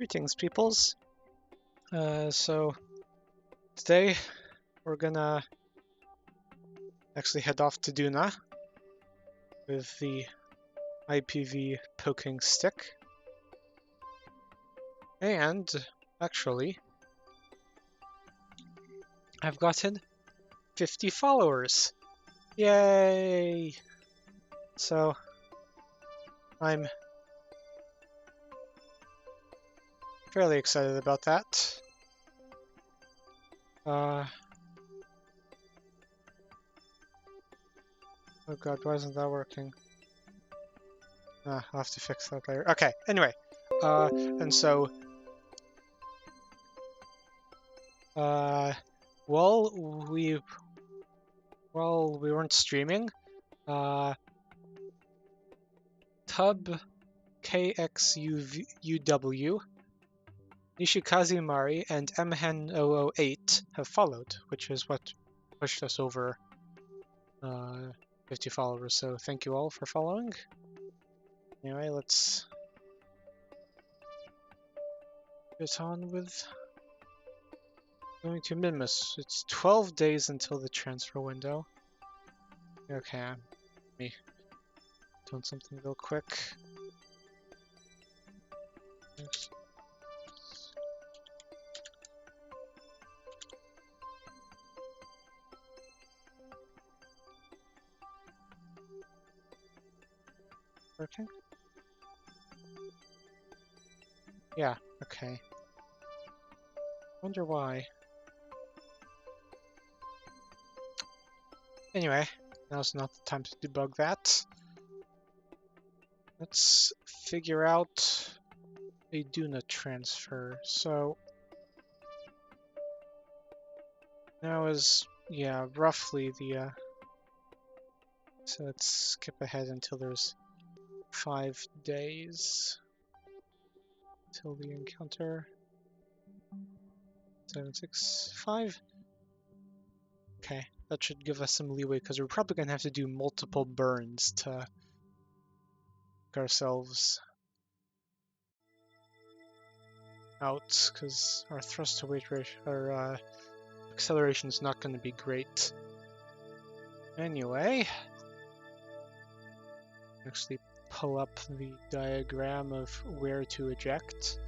Greetings, peoples. So today we're gonna actually head off to Duna with the IPV poking stick, and actually I've gotten 50 followers. Yay! So I'm fairly excited about that. Oh god, why isn't that working? I'll have to fix that later. Okay, anyway. And so... while we weren't streaming, Tub KSP 𝘗𝘗𝘬𝘬𝘪𝘯𝘨 and Mhen008 have followed, which is what pushed us over 50 followers, so thank you all for following. Anyway, let's get on with going to Minmus. It's 12 days until the transfer window. Okay, let me doing something real quick. Working? Yeah, okay. Wonder why. Anyway, now's not the time to debug that. Let's figure out a Duna transfer. So now is, yeah, roughly the so let's skip ahead until there's 5 days till the encounter. 765. Okay, that should give us some leeway because we're probably gonna have to do multiple burns to make ourselves out, because our thrust to weight ratio, our acceleration is not going to be great. Anyway, actually pull up the diagram of where to eject.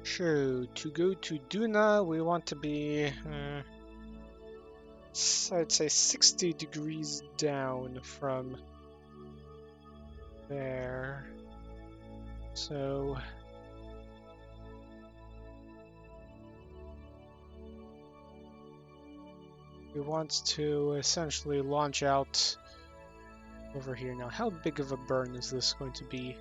So, to go to Duna, we want to be, I'd say 60 degrees down from there. So, we want to essentially launch out over here. Now, how big of a burn is this going to be?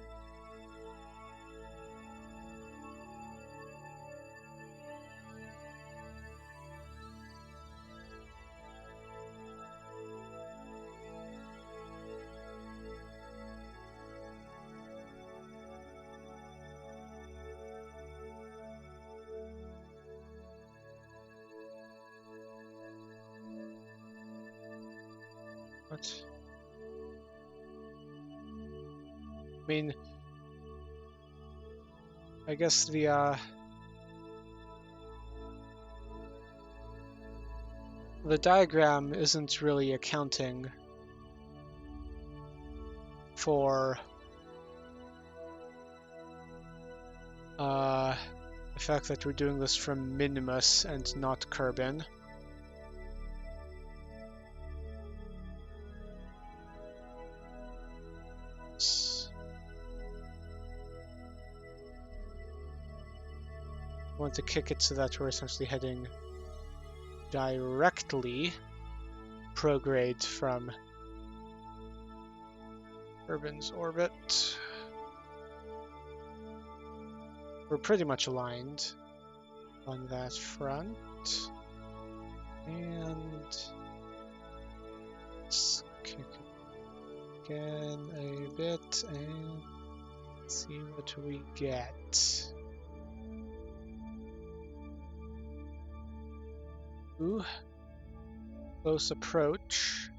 What? I mean, I guess the diagram isn't really accounting for the fact that we're doing this from Minimus and not Kerbin. I want to kick it so that we're essentially heading directly prograde from Kerbin's orbit. We're pretty much aligned on that front. And let's kick it again a bit and see what we get. Ooh. close approach.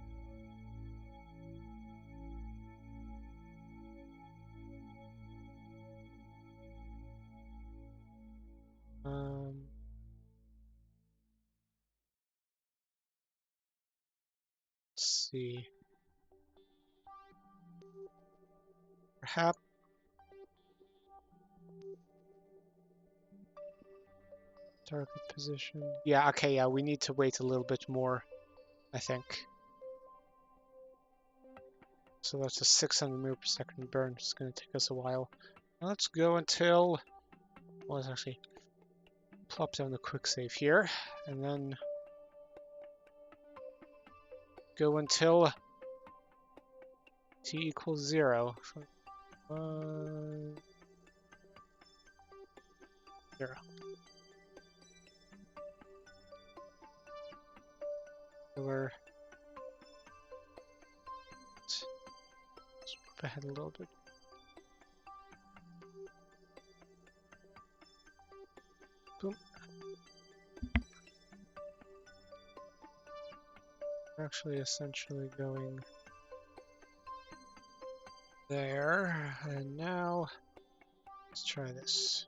Let's see. Perhaps target position. Yeah, okay, yeah, we need to wait a little bit more, I think. So that's a 600 meter per second burn. It's going to take us a while. Now let's go until... Well, let's actually plop down the quick save here, and then go until t equals 0. 0. We're let's move ahead a little bit. Boom. We're actually essentially going there, and now let's try this.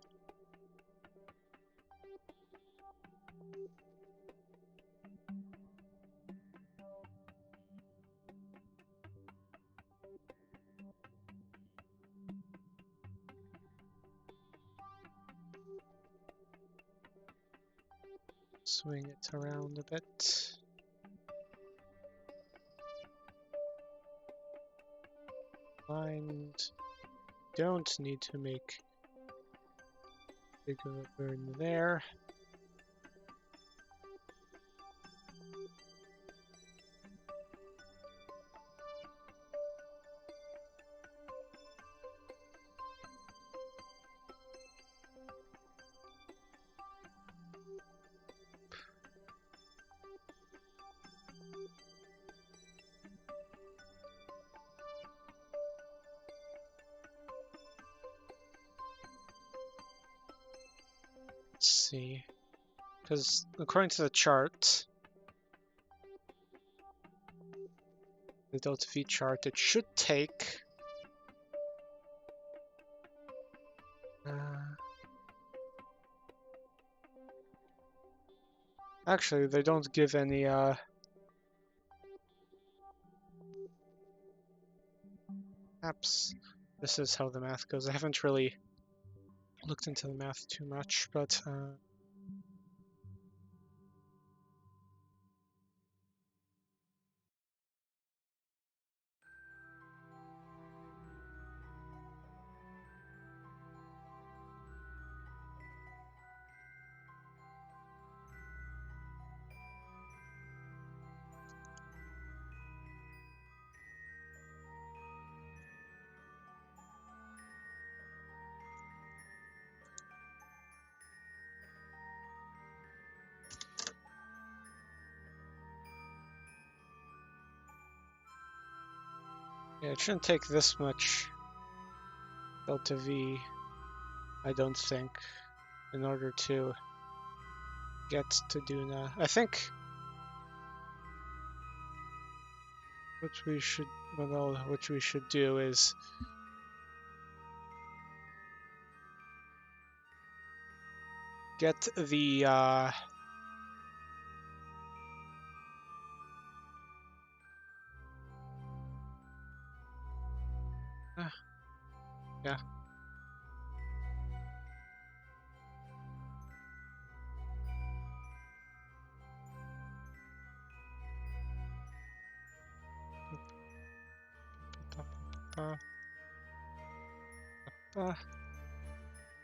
Swing it around a bit. And don't need to make big of a burn there. Let's see, because according to the chart, the delta V chart, it should take actually they don't give any apps. This is how the math goes. I haven't really looked into the math too much, but yeah, it shouldn't take this much delta V, I don't think, in order to get to Duna. I think what we should do is get the yeah.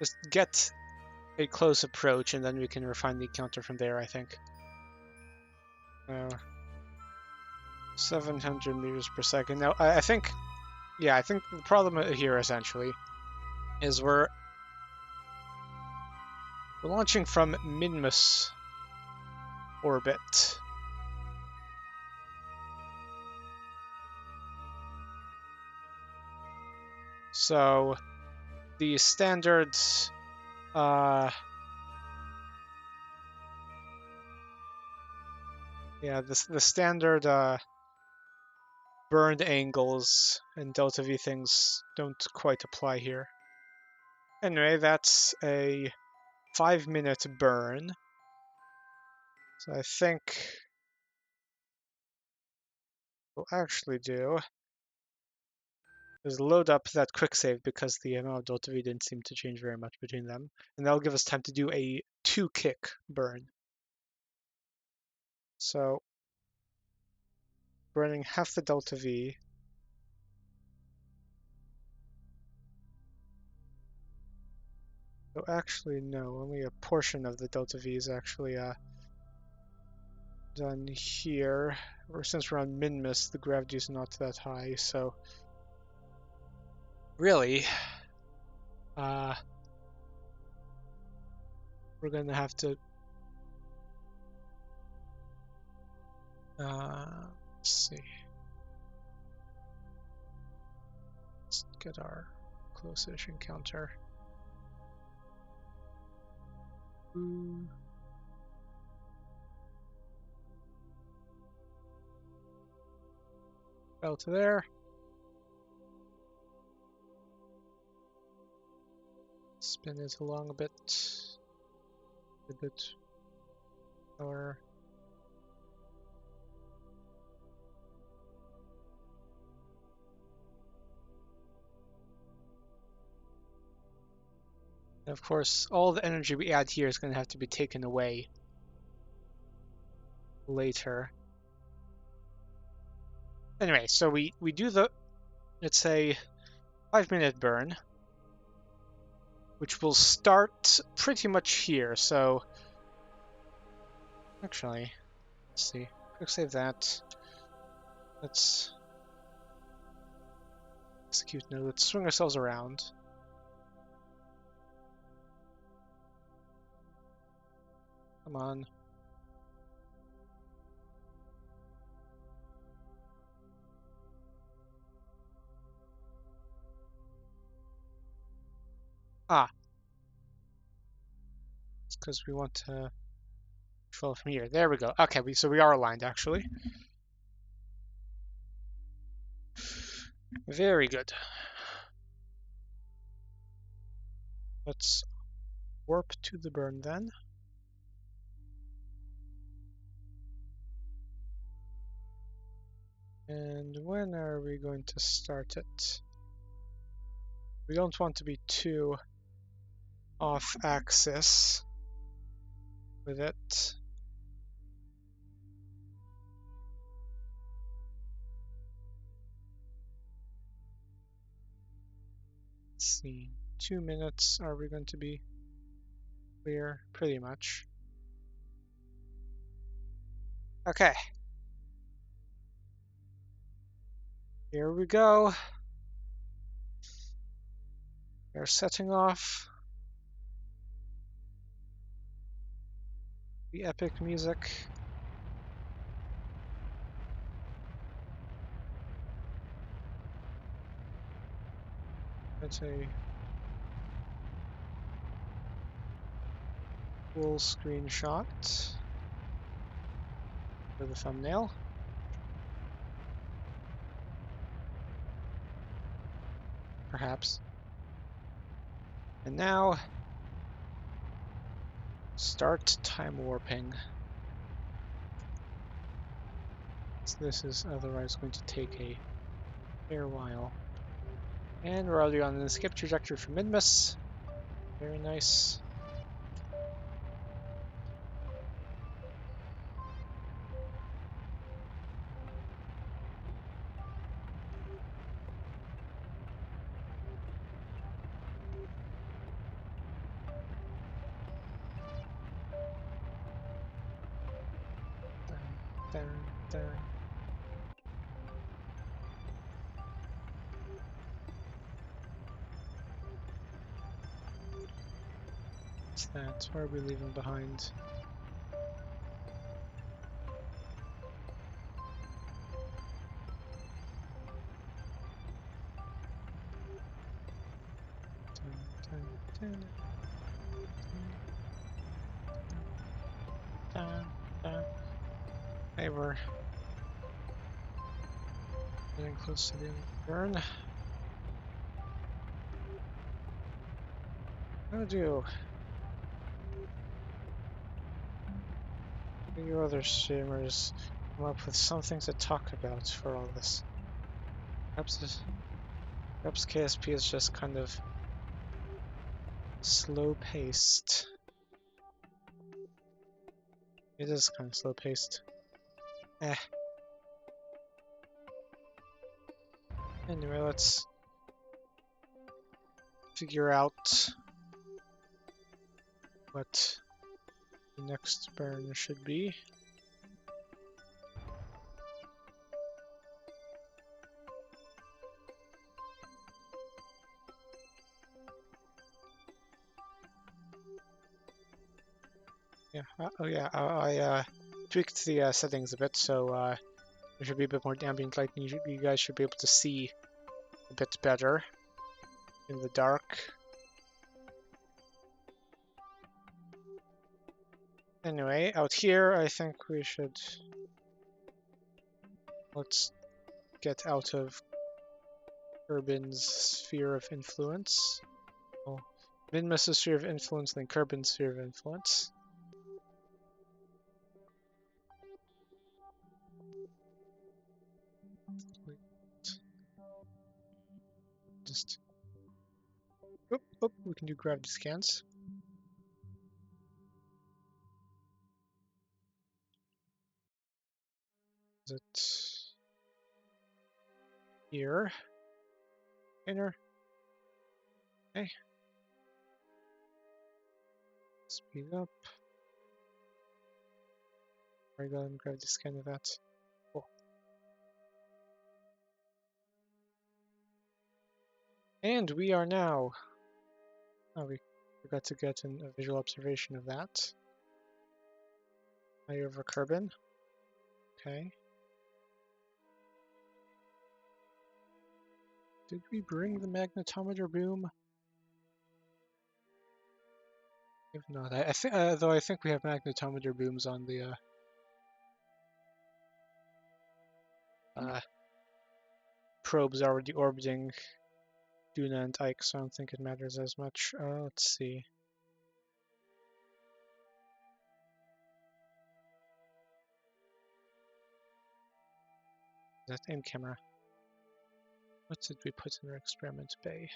Just get a close approach, and then we can refine the counter from there, I think. 700 meters per second. Now, I think, yeah, I think the problem here essentially is we're launching from Minmus orbit. So the standards Yeah, the standard burned angles and delta V things don't quite apply here. Anyway, that's a 5-minute burn. So I think what we'll actually do is load up that quick save because the amount of delta V didn't seem to change very much between them. And that'll give us time to do a 2-kick burn. So burning half the delta V. So actually, no, only a portion of the delta V is actually done here. Or since we're on min-miss, the gravity is not that high, so really, we're gonna have to let's see. Let's get our close-ish encounter. Fell to there. Spin it along a bit lower. And of course, all the energy we add here is going to have to be taken away later. Anyway, so we do the, it's a 5-minute burn, which will start pretty much here. So actually, let's see, quick save that. Let's execute now. Let's swing ourselves around. Come on. It's because we want to control from here. There we go. Okay, so we are aligned actually. Very good. Let's warp to the burn then. And when are we going to start it? We don't want to be too off axis with it. Let's see, 2 minutes, are we going to be clear? Pretty much. Okay. Here we go. We're setting off. The epic music. That's a full screenshot for the thumbnail. Perhaps. And now, start time warping. So this is otherwise going to take a fair while. And we're already on an escape trajectory for min-miss. Very nice. Dun, dun, dun. What's that? What are we leaving behind? Dun, dun, dun, dun, dun, dun. Okay, we're getting close to the end of the burn. How do you other streamers come up with something to talk about for all this? Perhaps KSP is just kind of slow-paced. It is kind of slow-paced. Anyway, let's figure out what the next burn should be. Yeah, I tweaked the settings a bit, so there should be a bit more ambient light, and you guys should be able to see a bit better in the dark. Anyway, out here, I think we should... Let's get out of Kerbin's sphere of influence. Well, Minmus' sphere of influence, then Kerbin's sphere of influence. Just... we can do gravity scans. Is it here? Inner. Okay. Speed up. Alright, go ahead and gravity scan of that. Cool. And we are now... Oh, we forgot to get a visual observation of that. Now you're over Kerbin. Okay. Did we bring the magnetometer boom? If not, I think though I think we have magnetometer booms on the probes already orbiting Duna and Ike, so I don't think it matters as much. Let's see. That aim camera. What did we put in our experiment bay?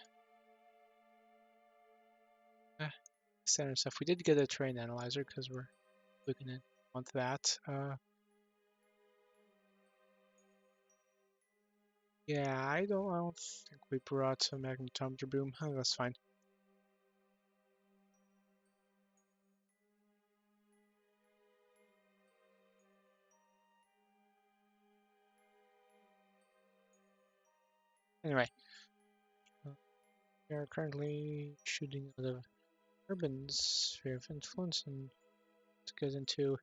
Standard stuff. We did get a terrain analyzer because we're looking at want that. Yeah, I don't think we brought a magnetometer boom. Oh, that's fine. Anyway, we are currently shooting out of Kerbin's sphere of influence and to get into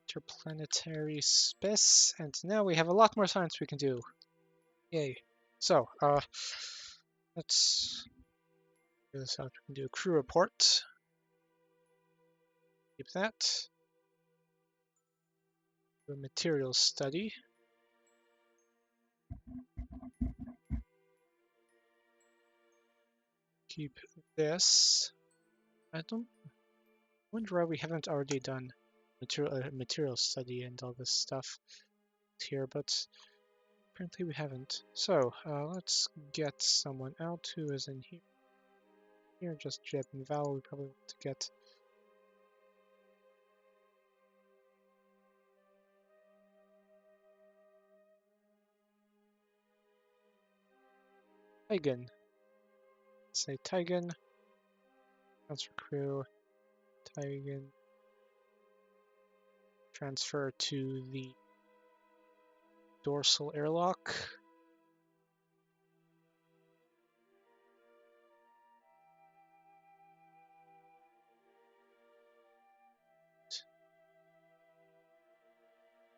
interplanetary space, and now we have a lot more science we can do. Yay. So, let's figure this out. We can do a crew report. Keep that. Do a materials study. Keep this. I don't wonder why we haven't already done material study and all this stuff here, but apparently we haven't. So let's get someone out who is in here. Here, just Jeb and Val. We probably want to get Tigan. Let's say Tigan. Transfer crew. Tigan. Transfer to the dorsal airlock.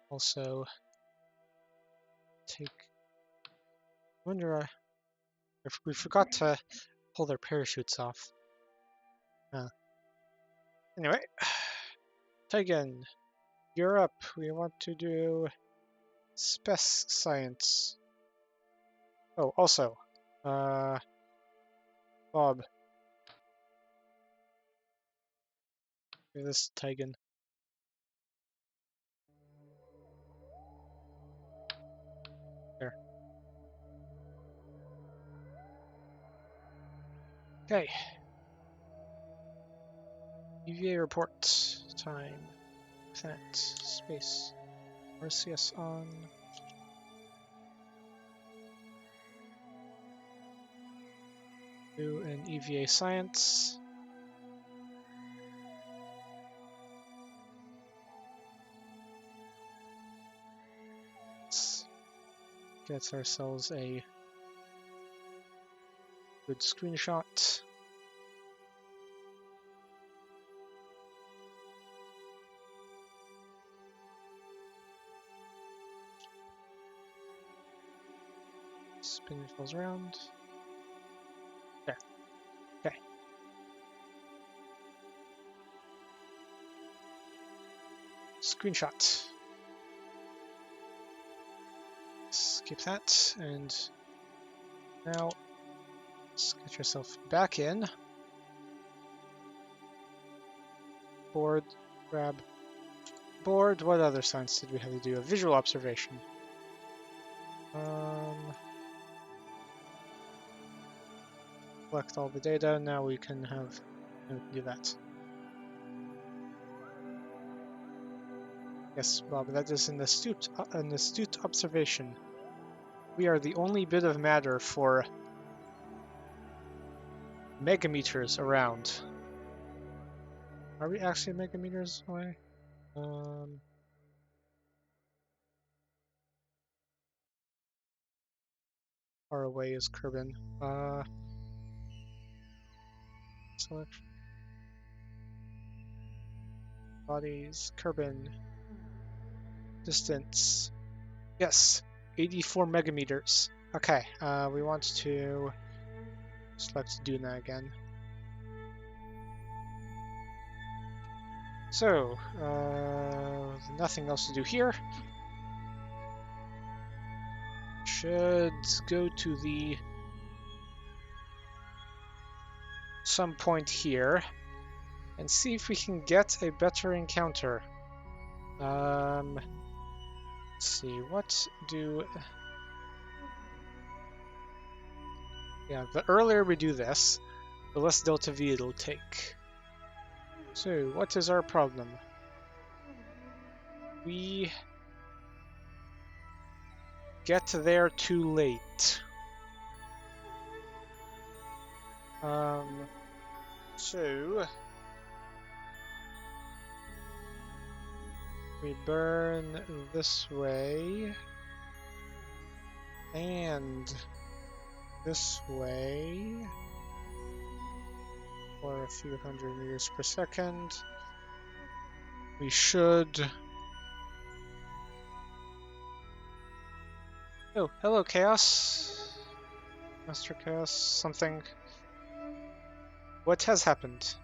Also, take. I wonder if we forgot to pull their parachutes off. Anyway, Tigan. Europe, we want to do Spec Science. Oh, also, Bob. Look at this Tigan. There. Okay. EVA report time. Planet space. RCS on. Do an EVA science. Let's get ourselves a good screenshot. Spin falls around. There. Okay. Screenshot. Skip that, and now let's get yourself back in. Board, grab board. What other science did we have to do? A visual observation. Collect all the data. Now we can do that. Yes, Bob, that is an astute observation. We are the only bit of matter for megameters around. Are we actually megameters away? Far away is Kerbin. Selection. Bodies, Kerbin. Distance. Yes, 84 megameters. Okay, we want to select Duna again. So, nothing else to do here. Should go to the some point here and see if we can get a better encounter. Let's see, what do... Yeah, the earlier we do this, the less delta V it'll take. So, what is our problem? We get there too late. So we burn this way and this way for a few hundred meters per second. We should... Oh, hello, Chaos. Master Chaos, something. What has happened?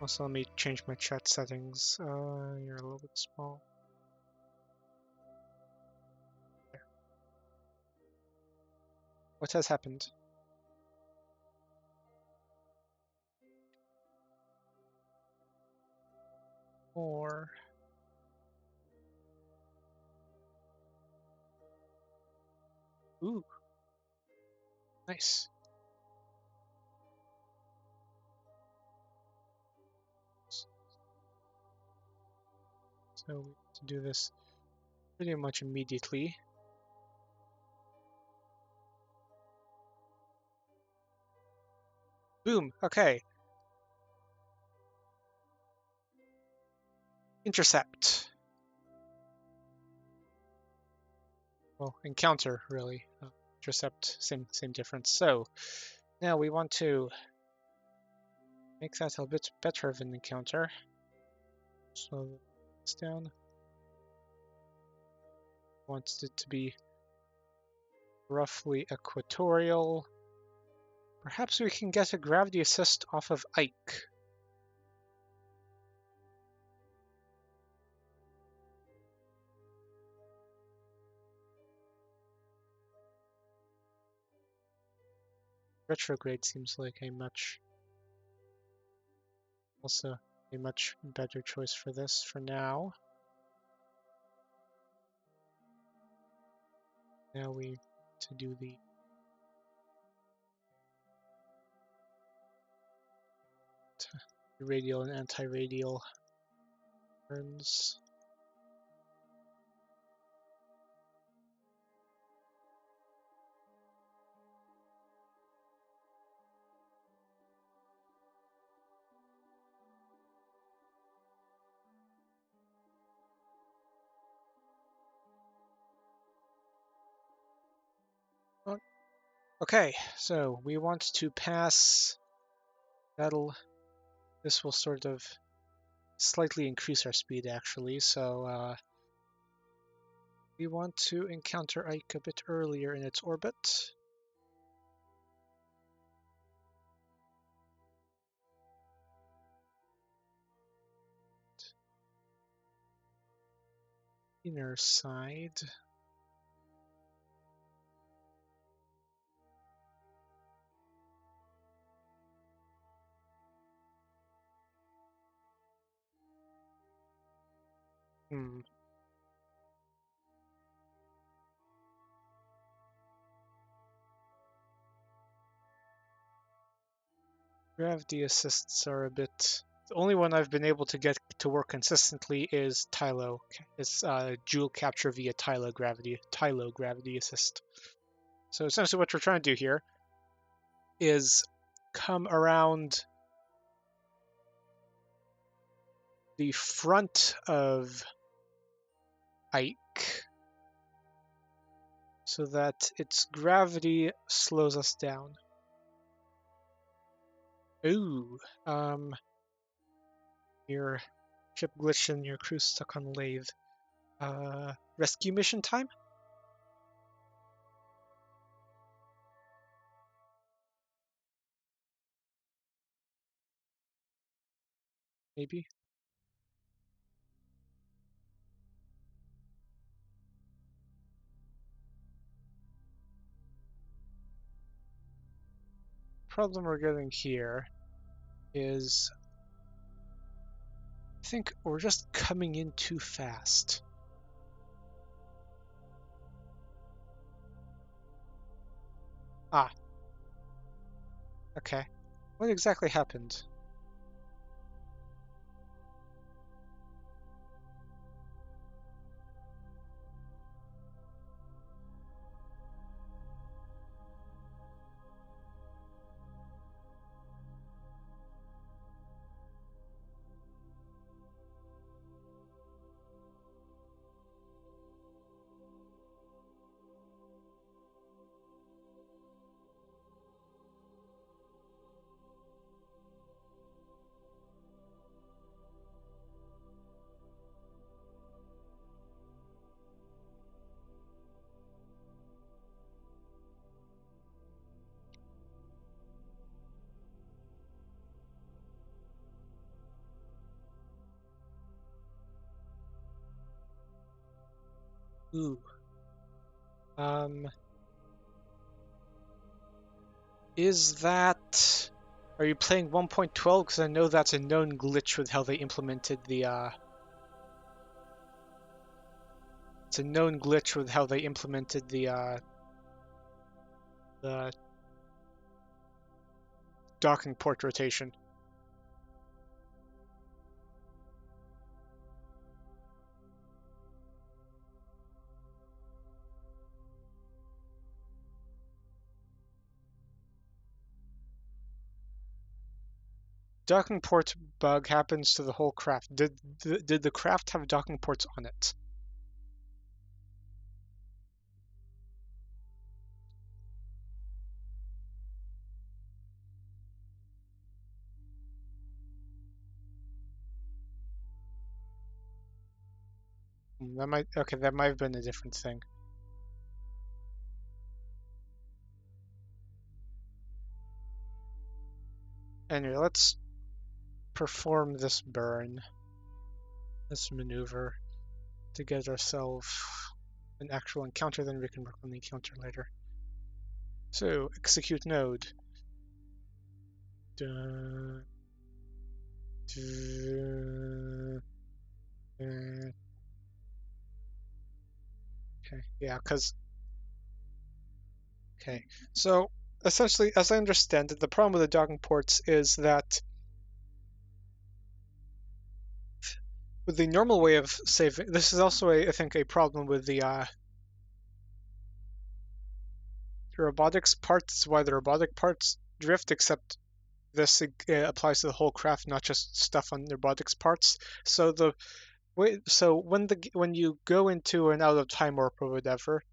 Also, let me change my chat settings. You're a little bit small. There. What has happened? Or... Ooh. Nice. So we have to do this pretty much immediately. Boom, okay. Intercept. Well, encounter, really. Intercept, same difference. So, now we want to make that a bit better of an encounter. So, it's down. Wants it to be roughly equatorial. Perhaps we can get a gravity assist off of Ike. retrograde seems like also a much better choice for this for now. Now we to do the radial and anti-radial turns. Okay, so we want to pass. This will sort of slightly increase our speed actually. So we want to encounter Ike a bit earlier in its orbit. Inner side. Gravity assists are a bit. The only one I've been able to get to work consistently is Tylo. It's Joule capture via Tylo gravity assist. So essentially what we're trying to do here is come around the front of Ike so that its gravity slows us down. Ooh, your ship glitched and your crew stuck on lathe. Rescue mission time? Maybe? Problem we're getting here is I think we're just coming in too fast. Ah. Okay. What exactly happened? Ooh. Is that... Are you playing 1.12? Because I know that's a known glitch with how they implemented the, It's a known glitch with how they implemented the docking port rotation. Docking port bug happens to the whole craft. Did the craft have docking ports on it? That might have been a different thing. Anyway, let's perform this burn, this maneuver, to get ourselves an actual encounter, then we can work on the encounter later. So, execute node. dun, okay, yeah, because okay, so essentially, as I understand it, the problem with the docking ports is that with the normal way of saving, this is also I think a problem with the robotics parts. Why the robotic parts drift, except this applies to the whole craft, not just stuff on the robotics parts. So when you go into an out of time warp or whatever,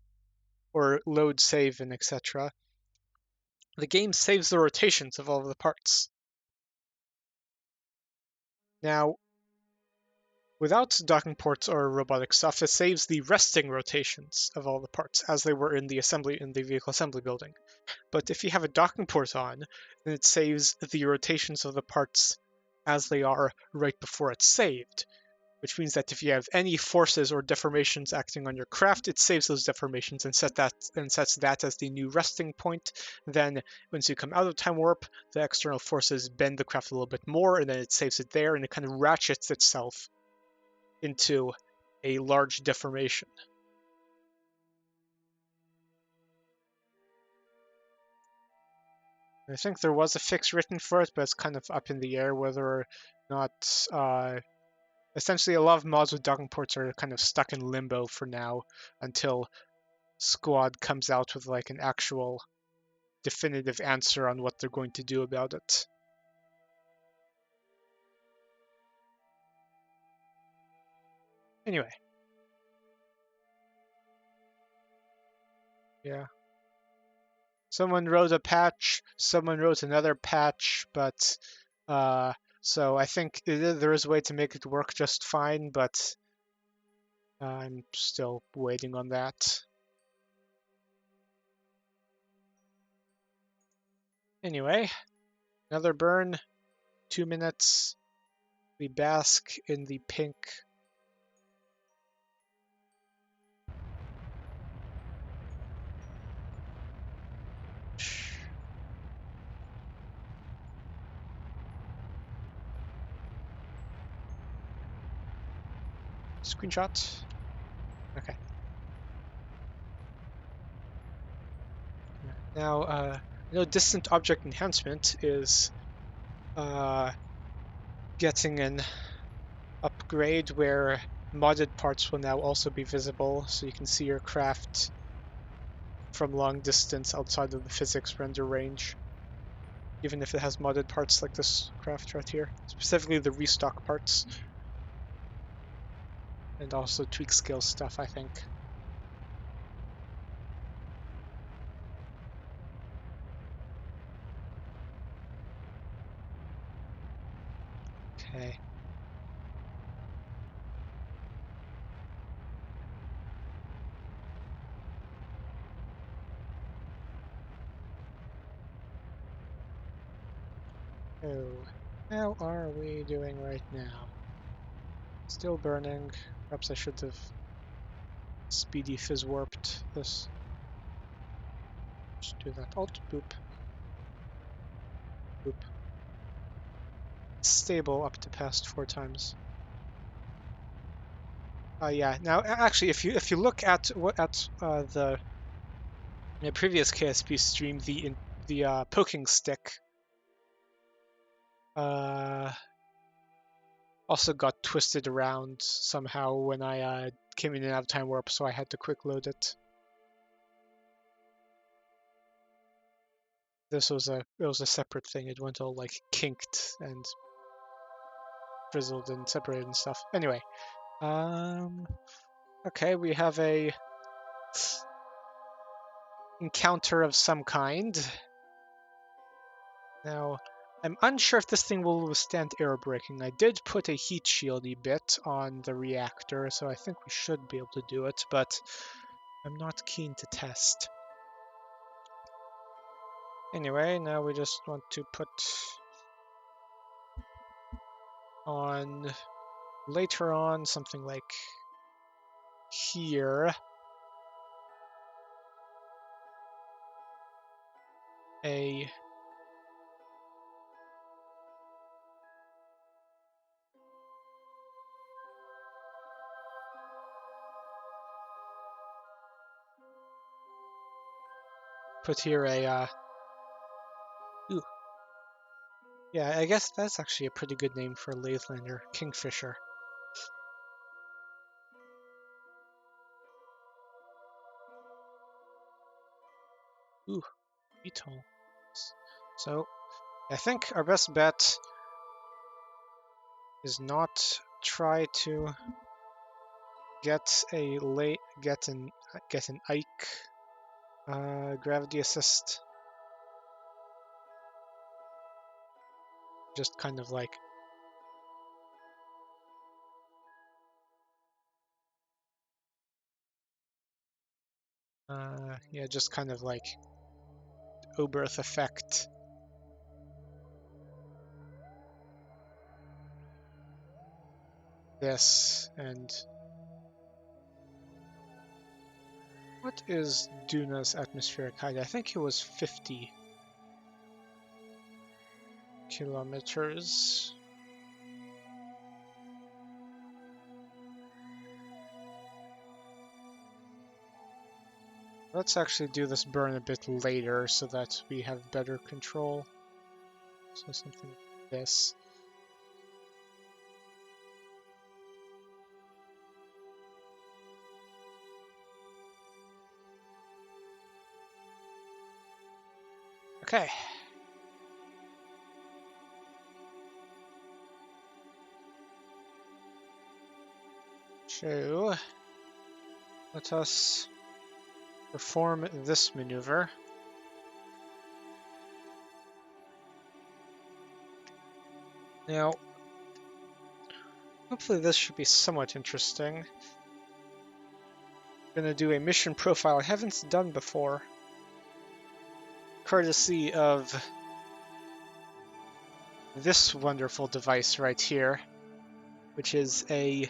or load save and etc., the game saves the rotations of all of the parts. Now, without docking ports or robotic stuff, it saves the resting rotations of all the parts as they were in the vehicle assembly building. But if you have a docking port on, then it saves the rotations of the parts as they are right before it's saved, which means that if you have any forces or deformations acting on your craft, it saves those deformations and sets that as the new resting point. Then once you come out of time warp, the external forces bend the craft a little bit more, and then it saves it there, and it kind of ratchets itself into a large deformation. I think there was a fix written for it, but it's kind of up in the air whether or not essentially a lot of mods with docking ports are kind of stuck in limbo for now until Squad comes out with like an actual definitive answer on what they're going to do about it. Anyway. Yeah. Someone wrote a patch, someone wrote another patch, but so I think there is a way to make it work just fine, but I'm still waiting on that. Anyway, another burn, 2 minutes. We bask in the pink. Screenshot. Okay. Now, distant object enhancement is getting an upgrade where modded parts will now also be visible, so you can see your craft from long distance outside of the physics render range, even if it has modded parts like this craft right here, specifically the ReStock parts, and also tweak scale stuff, I think. Okay. Oh, how are we doing right now? Still burning. Perhaps I should have speedy fizz warped this. Just do that. Alt, boop. Boop. It's stable up to past 4 times. Yeah. Now, actually, if you look at the previous KSP stream, the poking stick also got twisted around somehow when I came in and out of time warp, so I had to quick load it. This was a separate thing. It went all like kinked and frizzled and separated and stuff. Anyway, okay, we have a encounter of some kind. Now, I'm unsure if this thing will withstand air braking. I did put a heat shieldy bit on the reactor, so I think we should be able to do it, but I'm not keen to test. Anyway, now we just want to put on, later on, something like here, a put here a ooh. Yeah, I guess that's actually a pretty good name for a lathe lander, Kingfisher. Ooh, VTOL. So I think our best bet is not try to get an Ike gravity assist. Just kind of like yeah, just kind of like Oberth effect. This and what is Duna's atmospheric height? I think it was 50 kilometers. Let's actually do this burn a bit later so that we have better control. So something like this. Okay. So let us perform this maneuver. Now, hopefully this should be somewhat interesting. I'm gonna do a mission profile I haven't done before, courtesy of this wonderful device right here, which is a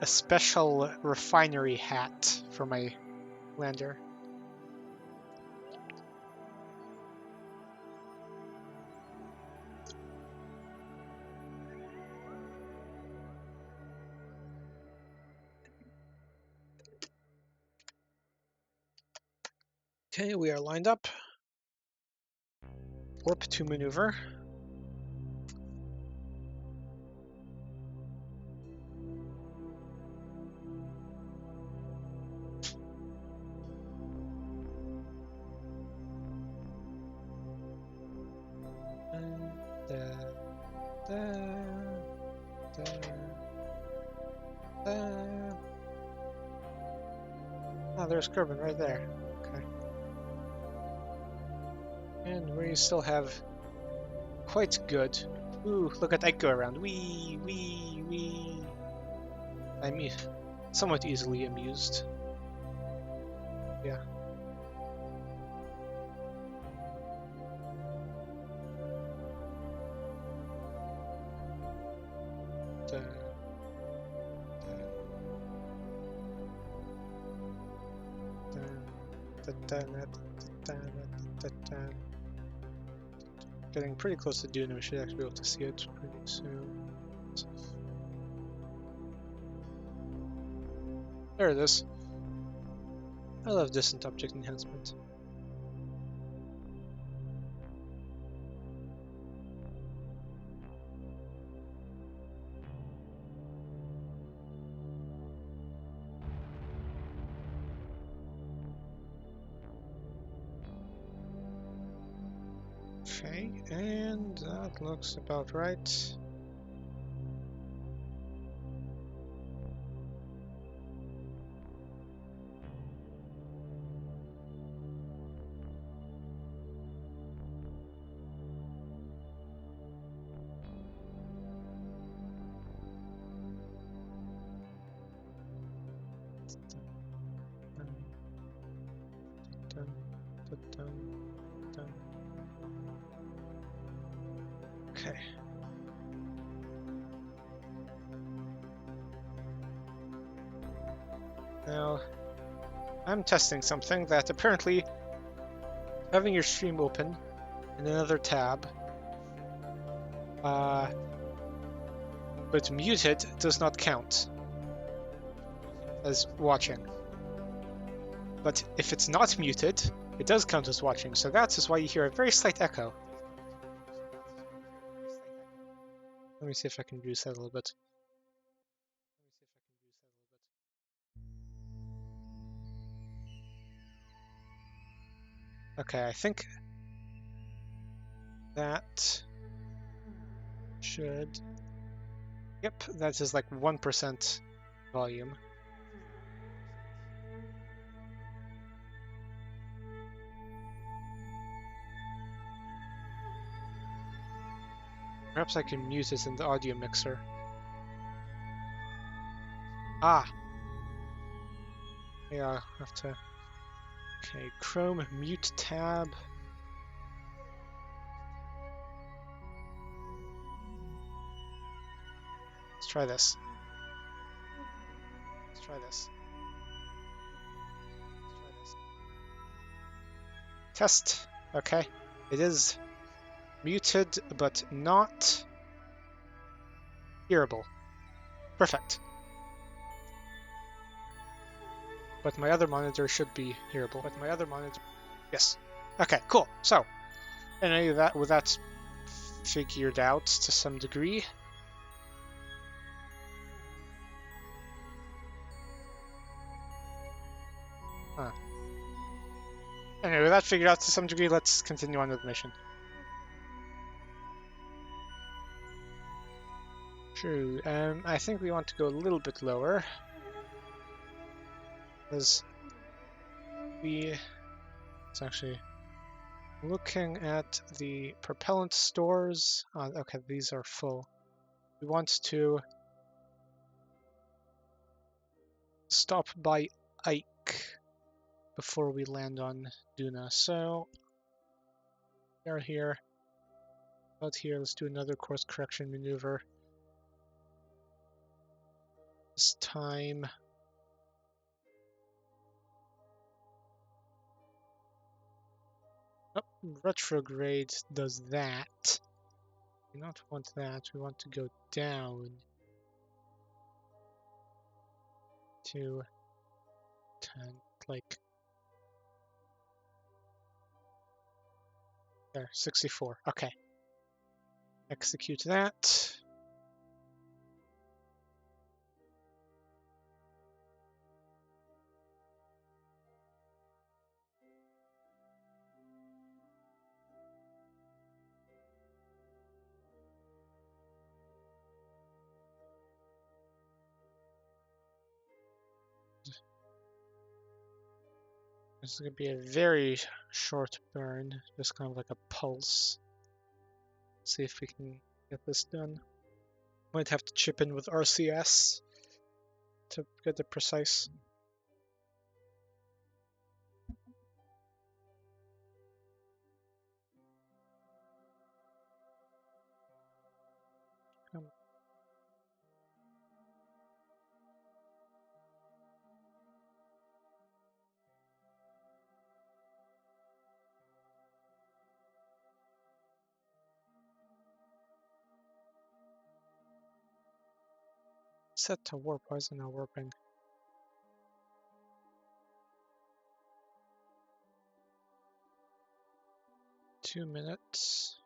special refinery hat for my lander. Okay, we are lined up. Warp to maneuver. Oh, there's Kerbal right there. Okay. And we still have quite good. Ooh, look at Ike go around. Wee, wee, wee. I'm somewhat easily amused. Yeah. Getting pretty close to Duna, we should actually be able to see it pretty soon. There it is. I love distant object enhancement. Okay, and that looks about right. Okay. Now, I'm testing something that apparently having your stream open in another tab, but muted does not count as watching. But if it's not muted, it does count as watching, so that is why you hear a very slight echo. Let me see if I can reduce that a little bit. Okay, I think that should... Yep, that is like 1% volume. Perhaps I can mute it in the audio mixer. Ah! Yeah, I'll have to... Okay, Chrome mute tab. Let's try this. Let's try this. Test. Okay. It is muted, but not hearable. Perfect. But my other monitor should be hearable. But my other monitor... Yes. Okay, cool. So, and with that figured out to some degree. Huh. Anyway, with that figured out to some degree, let's continue on with the mission. True. I think we want to go a little bit lower. Because it's actually looking at the propellant stores. Okay, these are full. We want to stop by Ike before we land on Duna. So we are here. Out here, let's do another course correction maneuver. This time retrograde does that. We don't want that. We want to go down to 10, like there, 64. Okay. Execute that. This is going to be a very short burn, just kind of like a pulse. Let's see if we can get this done. Might have to chip in with RCS to get it precise. Set to warp. Why is it not warping? Two minutes.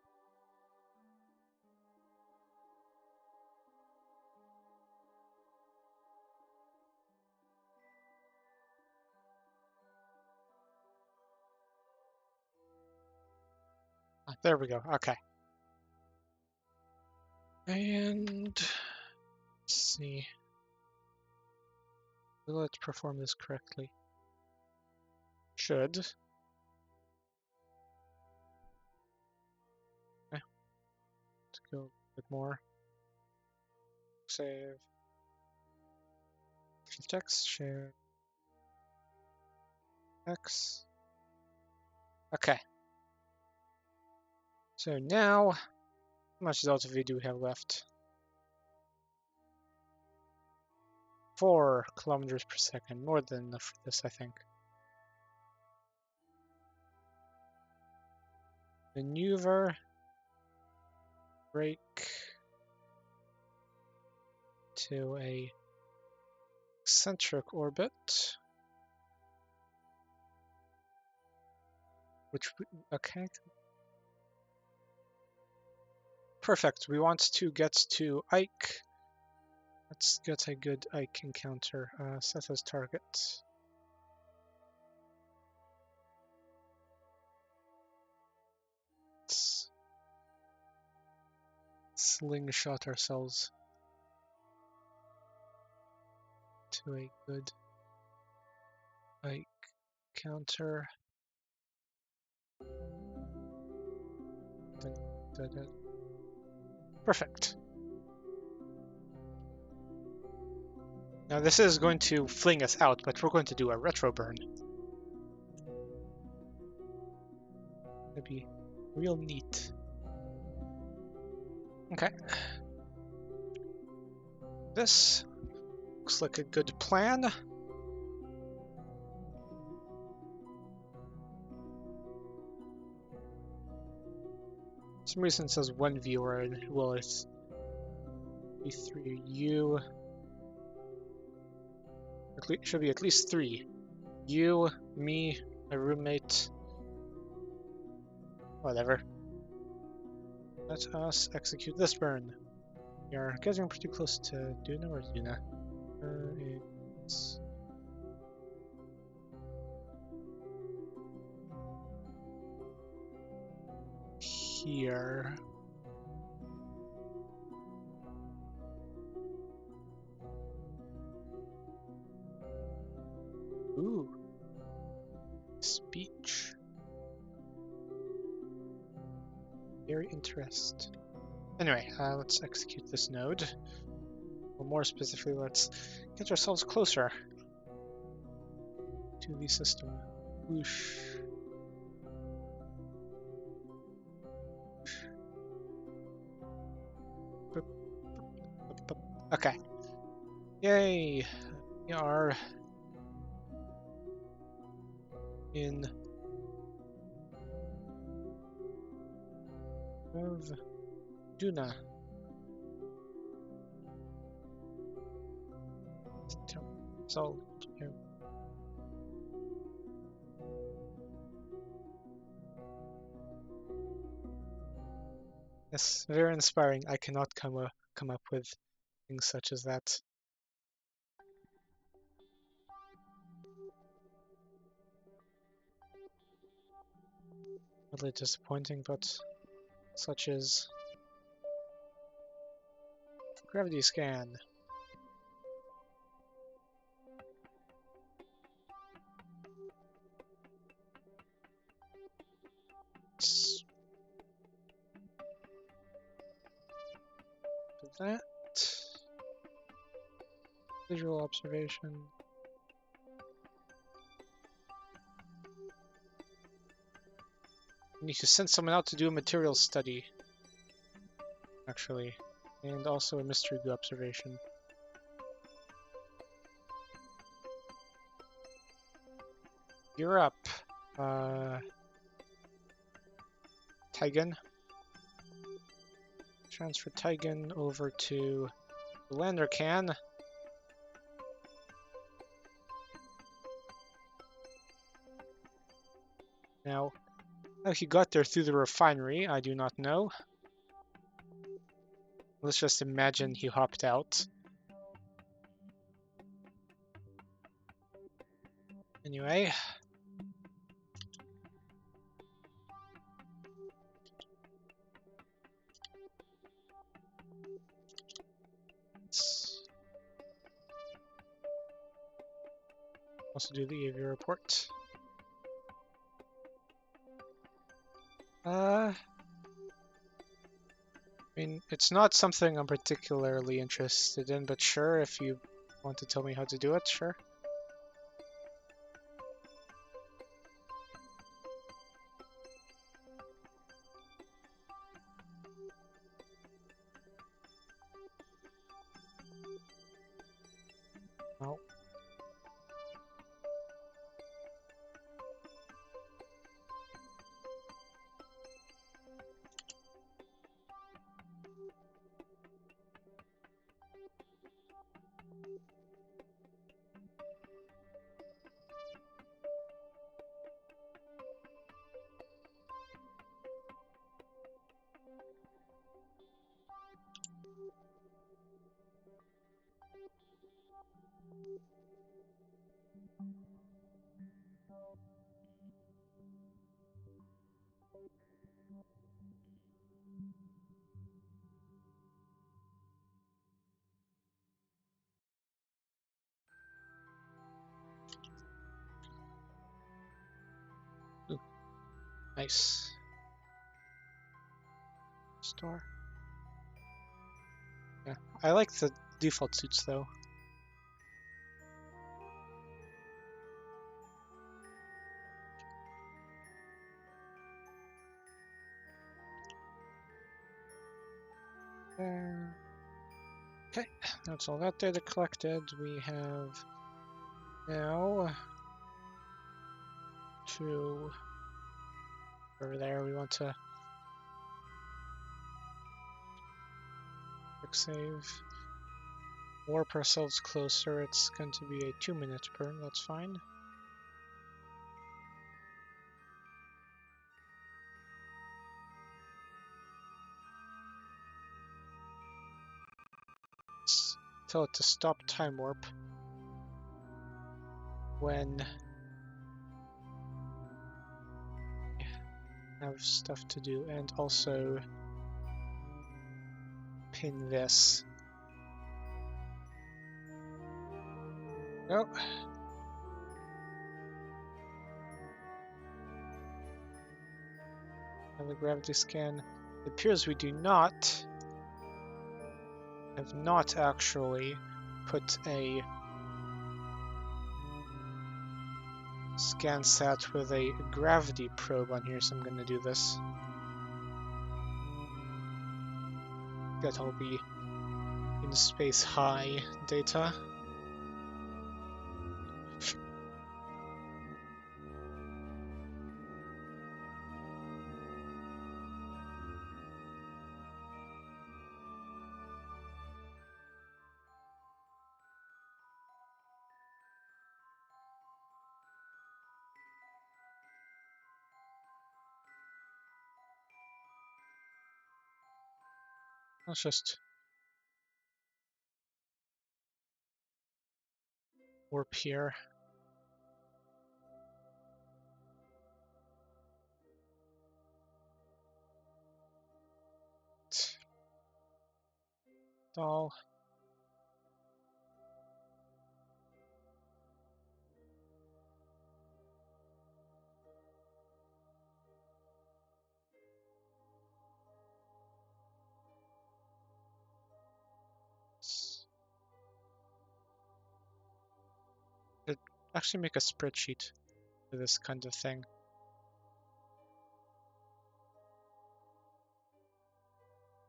Ah, there we go. Okay. And let's see. Will it perform this correctly? Should. Okay. Let's go a bit more. Save. Text, share. X. Okay. So now, how much Delta V do we have left? 4 kilometers per second, more than enough for this, I think. Maneuver, brake to a eccentric orbit. Okay. Perfect. We want to get to Ike. Let's get a good Ike encounter. Set as target. Let's slingshot ourselves to a good Ike counter. Perfect. Now this is going to fling us out, but we're going to do a retro burn. That'd be real neat. Okay. This looks like a good plan. For some reason it says one viewer, and well, it's three. You. It should be at least three. You, me, my roommate. Whatever. Let us execute this burn. We are getting pretty close to Duna. Where's Duna? It's here. Ooh. Speech. Very interesting. Anyway, let's execute this node. Or more specifically, let's get ourselves closer to the system. Whoosh. Okay. Yay! We are in of Duna. So, yes, very inspiring. I cannot come up with things such as that. Really disappointing, but such is gravity scan. That visual observation. We need to send someone out to do a material study, actually, and also a mystery goo observation. You're up, Tigan. Transfer Tigan over to the lander can. Now, how he got there through the refinery, I do not know. Let's just imagine he hopped out. Anyway. Let's also do the AV report. I mean, it's not something I'm particularly interested in, but sure, if you want to tell me how to do it, sure. Oh. Ooh, nice. Star. Yeah, I like the default suits though. Okay, that's all that data collected. We have now to over there. We want to quick save, warp ourselves closer. It's going to be a 2-minute burn. That's fine. Let's tell it to stop time warp when I have stuff to do, and also pin this. Oh. And the gravity scan. It appears we have not actually put a SCANSat with a gravity probe on here, so I'm going to do this. That'll be in space high data. Let's just warp here. All. Actually make a spreadsheet for this kind of thing.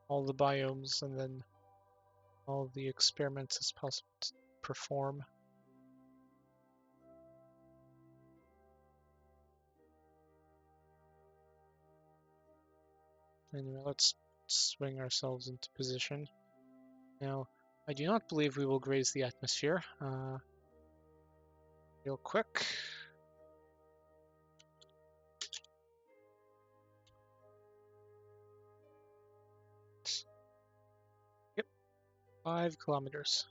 All the biomes and then all the experiments as possible to perform. Anyway, let's swing ourselves into position. Now, I do not believe we will graze the atmosphere. Real quick. Yep, 5 kilometers.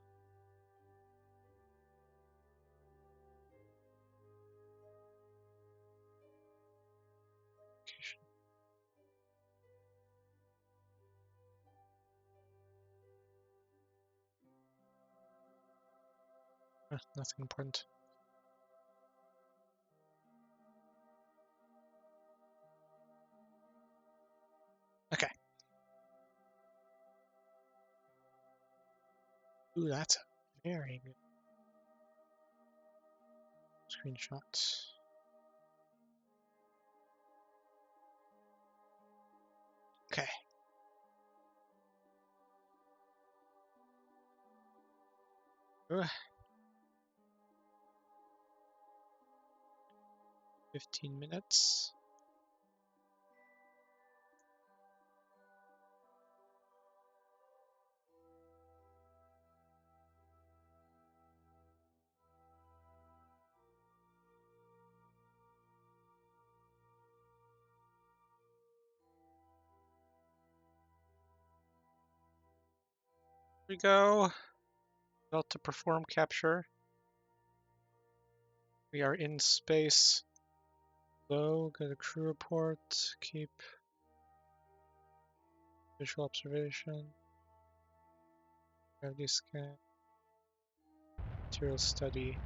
Nothing important. Okay. Ooh, that's a very good screenshot. Okay. Ooh. 15 minutes. Here we go. About to perform capture. We are in space. Low, get a crew report, keep visual observation, gravity scan, material study,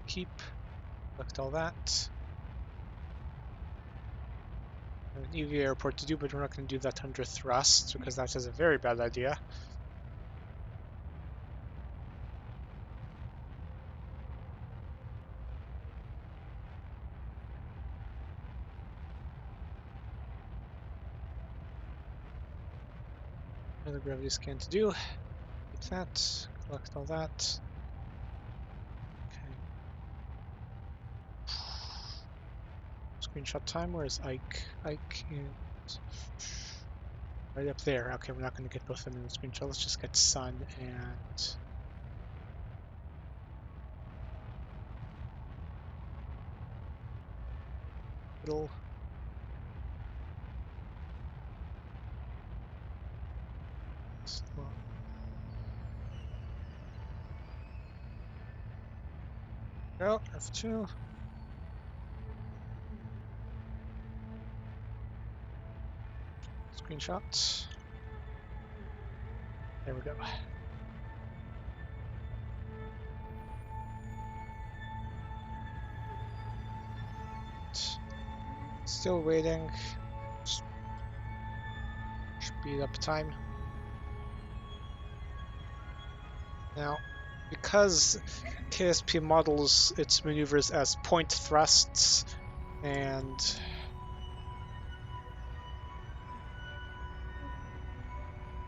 keep, collect all that. I have an EVA report to do, but we're not going to do that under thrust because that is a very bad idea. Another gravity scan to do. Keep that, collect all that. Okay. Screenshot time, where is Ike? Ike is right up there. Okay, we're not going to get both of them in the screenshot. Let's just get Sun and Little. Go, F2. Screenshot. There we go. Still waiting. Speed up time. Now, because KSP models its maneuvers as point thrusts, and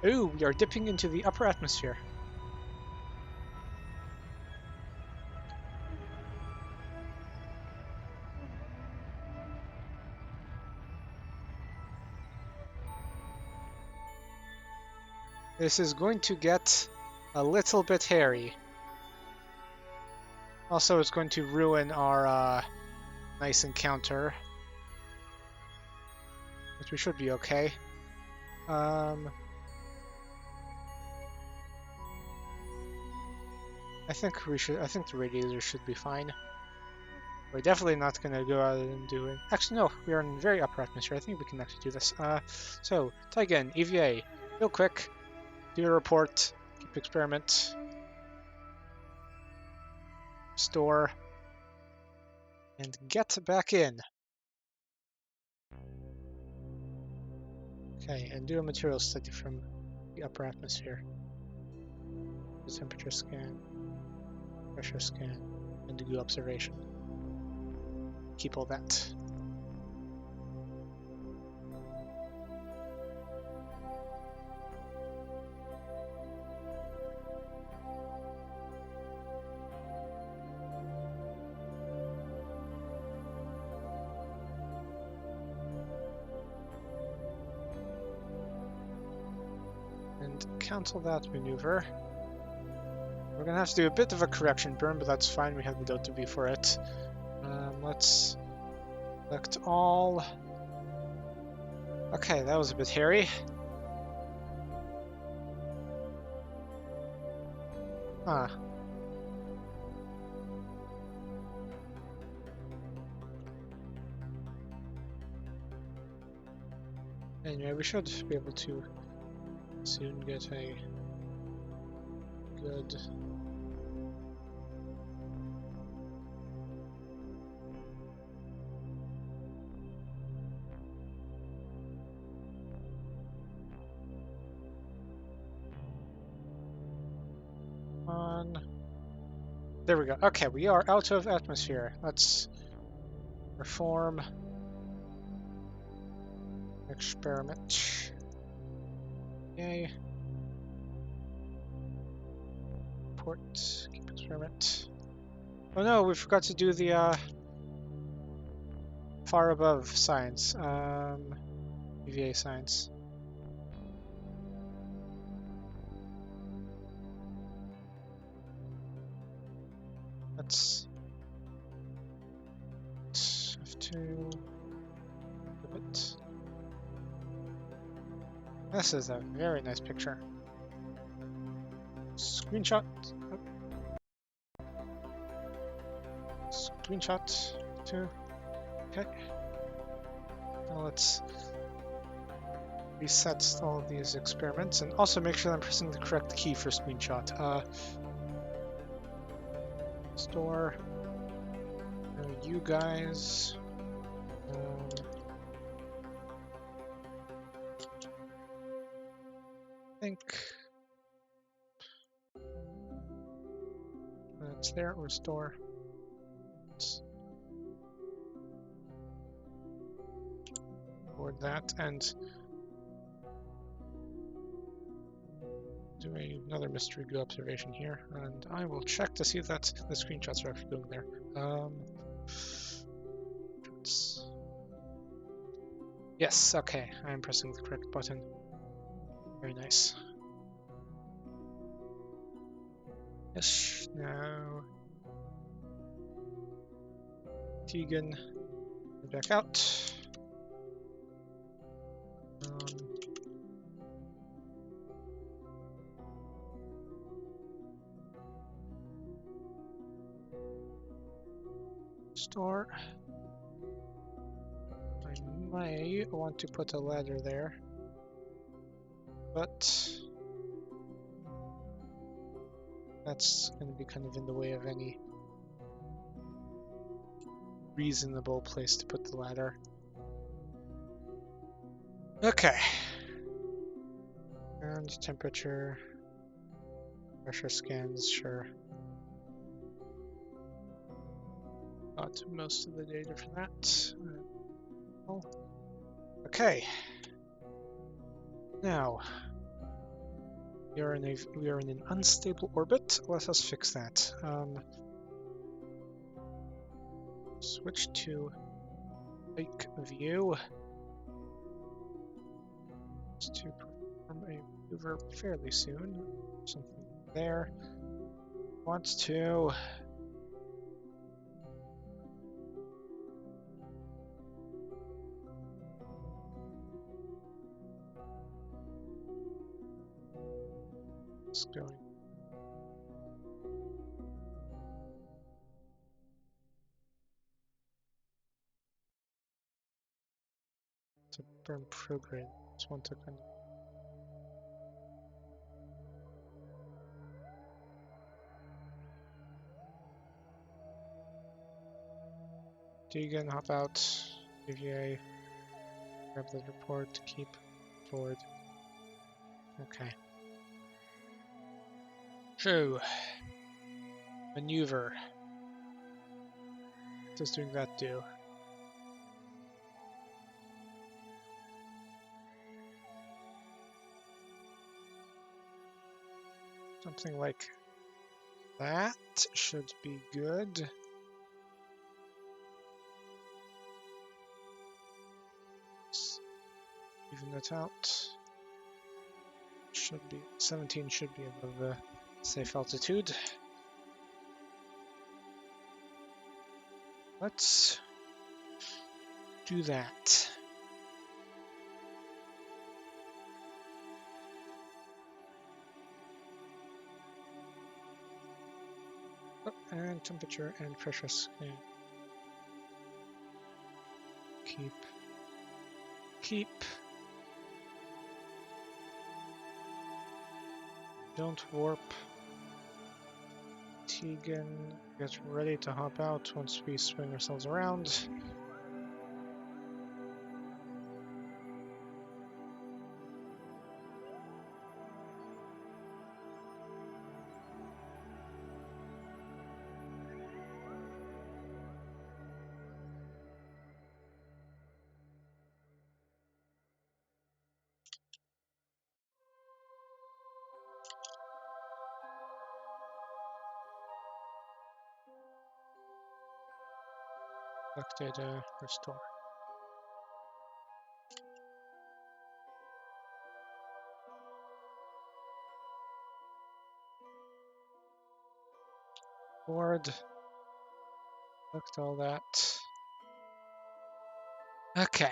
ooh, we are dipping into the upper atmosphere. This is going to get a little bit hairy. Also, it's going to ruin our nice encounter, but we should be okay. I think we should. I think the radiator should be fine. We're definitely not going to go out and do it. Actually, no, we are in very upper atmosphere. I think we can actually do this. So, try again. EVA, real quick. Do a report. Keep experiment. Store. And get back in. Okay, and do a material study from the upper atmosphere. The temperature scan, pressure scan, and do observation. Keep all that. And cancel that maneuver. We're gonna have to do a bit of a correction burn, but that's fine. We have the Delta V for it. Let's select all. Okay, that was a bit hairy. Huh. Anyway, we should be able to soon get a good on. There we go. Okay, we are out of atmosphere. Let's perform experiment. Yay. Report. Keep experiment. Oh no, we forgot to do the far above science. EVA science. Let's have to flip it. This is a very nice picture. Screenshot. Oh. Screenshot 2. Okay. Now let's reset all of these experiments and also make sure I'm pressing the correct key for screenshot. Store. You guys. I think it's there. Restore. Board that and do another mystery goo observation here, and I will check to see if that's the screenshots are actually going there. Yes, okay, I'm pressing the correct button. Very nice. Yes, now Tegan, back out. Store. I may want to put a ladder there, but that's going to be kind of in the way of any reasonable place to put the ladder. Okay. And temperature, pressure scans, sure. Got most of the data for that. Okay. Now we are in an unstable orbit. Let us fix that. Switch to lake view. Just to perform a maneuver fairly soon. Something there. Wants to. It's going. To burn program. Just want to kind of. Deegan, hop out. UVA. Grab the report. Keep forward. Okay. True. Maneuver. What does doing that do? Something like that should be good. Let's even that out. Should be 17 should be above the safe altitude. Let's do that. Oh, and temperature and pressure scan. Keep. Don't warp. Tegan, get ready to hop out once we swing ourselves around. Lock data, restore. Board. Looked all that. Okay.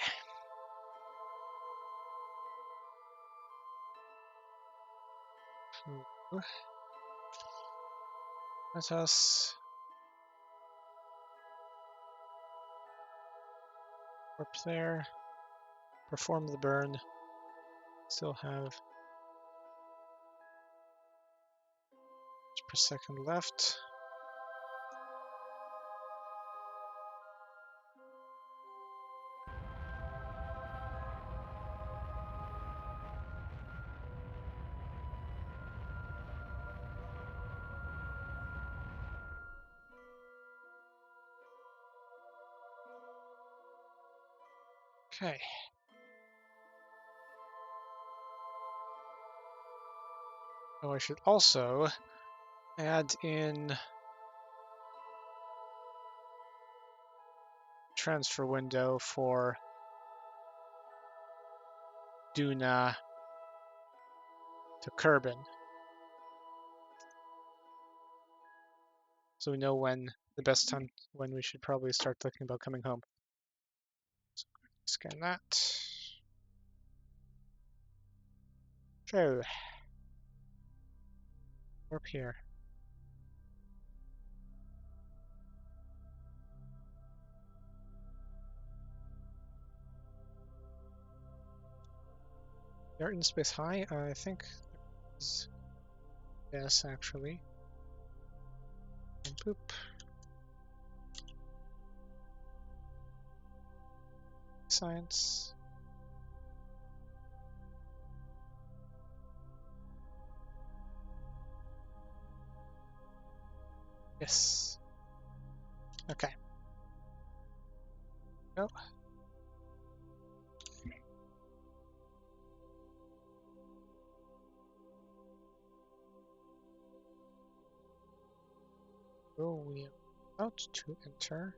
Let us warp there, perform the burn, still have per second left. Okay. Oh, I should also add in transfer window for Duna to Kerbin, so we know when the best time when we should probably start thinking about coming home. So scan that. So warp here. They're in space high, I think. Yes, actually. And boop. Science. Yes. Okay. Go. Oh, we are about to enter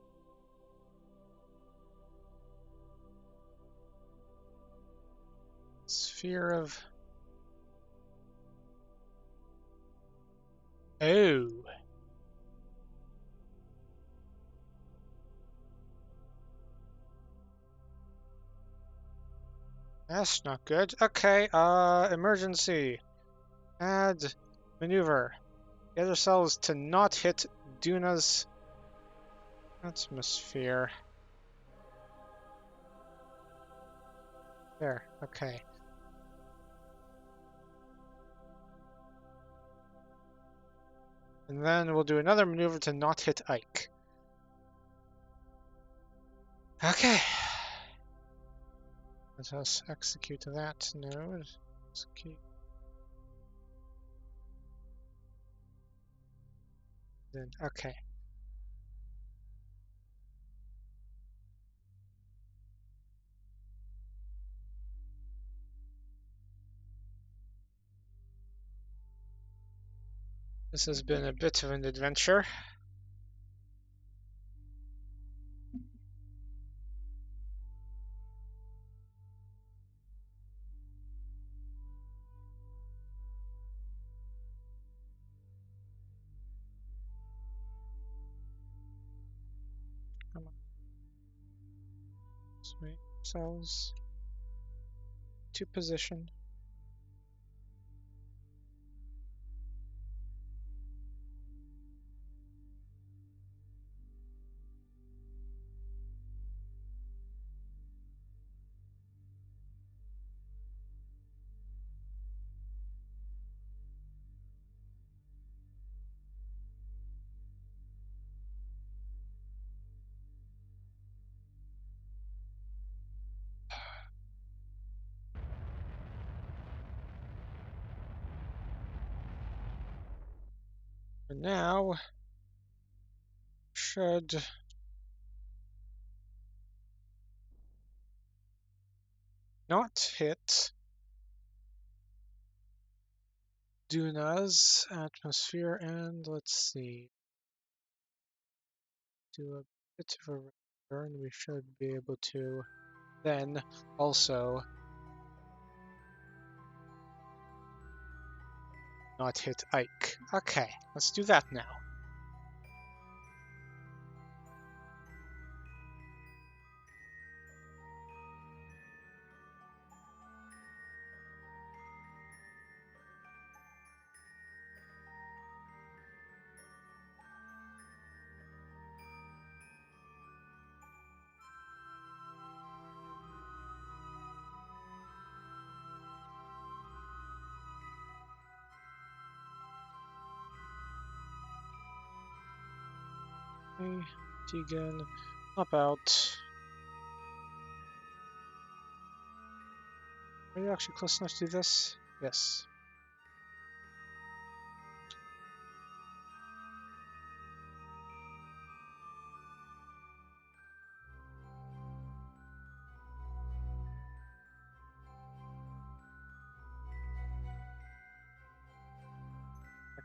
sphere of. Oh. That's not good. Okay, emergency. Add maneuver. Get ourselves to not hit Duna's atmosphere. There, okay. And then we'll do another maneuver to not hit Ike. Okay. Let us execute that node. Execute. Then, okay. This has been a bit of an adventure. Come on. Swing ourselves to position. And now should not hit Duna's atmosphere, and let's see, do a bit of a burn. We should be able to then also not hit Ike. Okay, let's do that now. Okay, Tegan, hop out. Are you actually close enough to do this? Yes.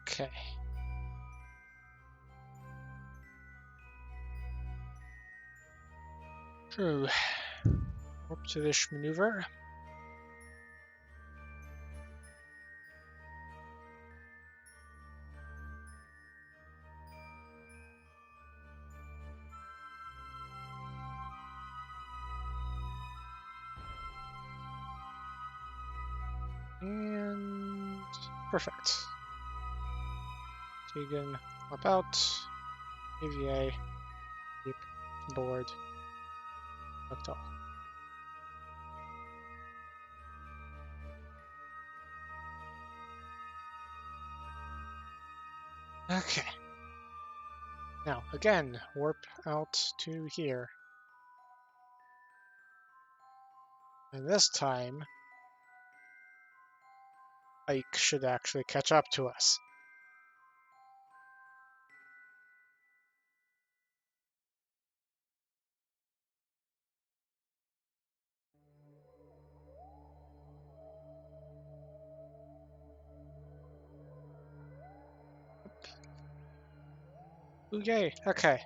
Okay. True. Up to this maneuver. And perfect. Tegan, hop out. AVA, keep board, select all. Okay. Now, again, warp out to here. And this time, Ike should actually catch up to us. Ooh, yay. Okay.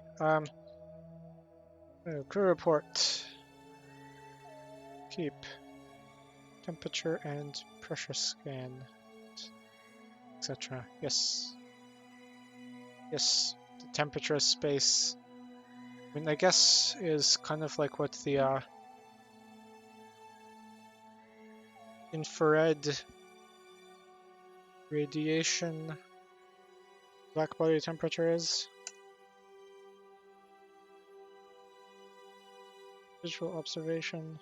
Crew report. Keep temperature and pressure scan, etc. Yes. Yes. The temperature of space. I mean, I guess is kind of like what the infrared radiation black body temperature is. Visual observation.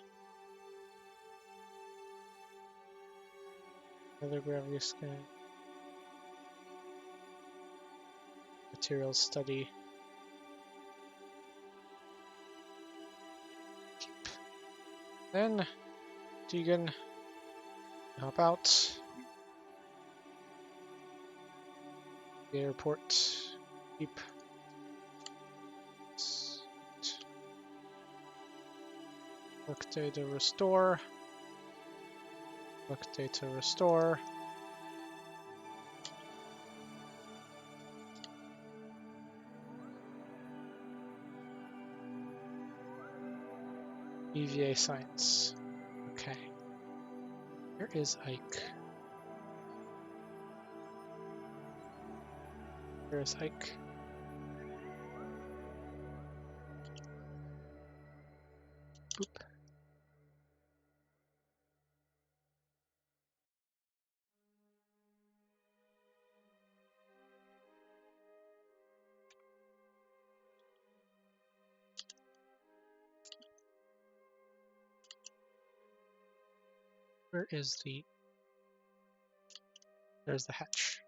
Another gravity scan. Material study. Then, Tegan, hop out. The airport. Keep. Look data restore. Look data restore. EVA science. Okay. Where is Ike? Where is Ike? Boop. Where is the... There's the hatch.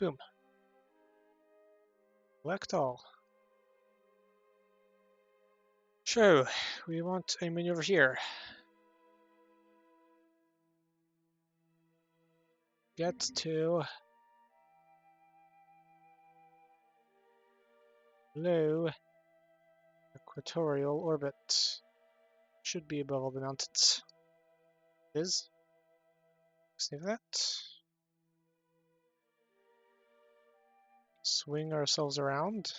Boom. Select all. So, we want a maneuver here. Get to low equatorial orbit. Should be above all the mountains. It is. Save that. Swing ourselves around.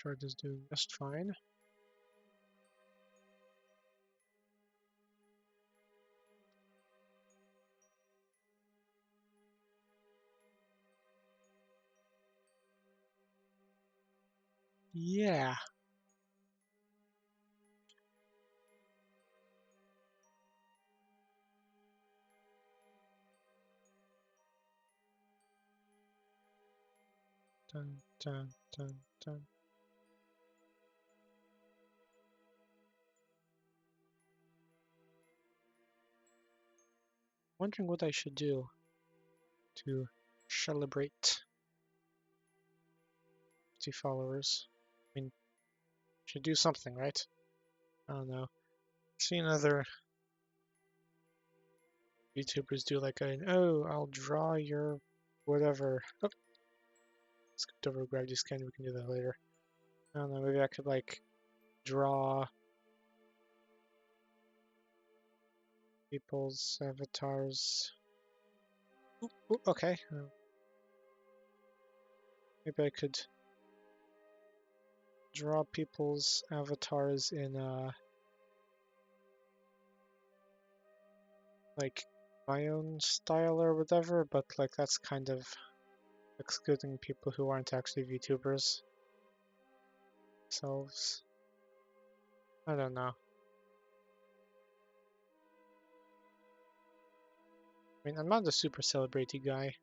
Charge is doing just fine. Yeah. Dun, dun, dun, dun. Wondering what I should do to celebrate 50 followers. I mean, should do something, right? I don't know. I've seen other YouTubers do like oh, I'll draw your whatever. Oh, skipped over gravity scan. We can do that later. I don't know. Maybe I could like draw people's avatars. Ooh, okay. Maybe I could draw people's avatars in like my own style or whatever, but like that's kind of excluding people who aren't actually VTubers themselves. I don't know. I mean, I'm not a super celebrity guy.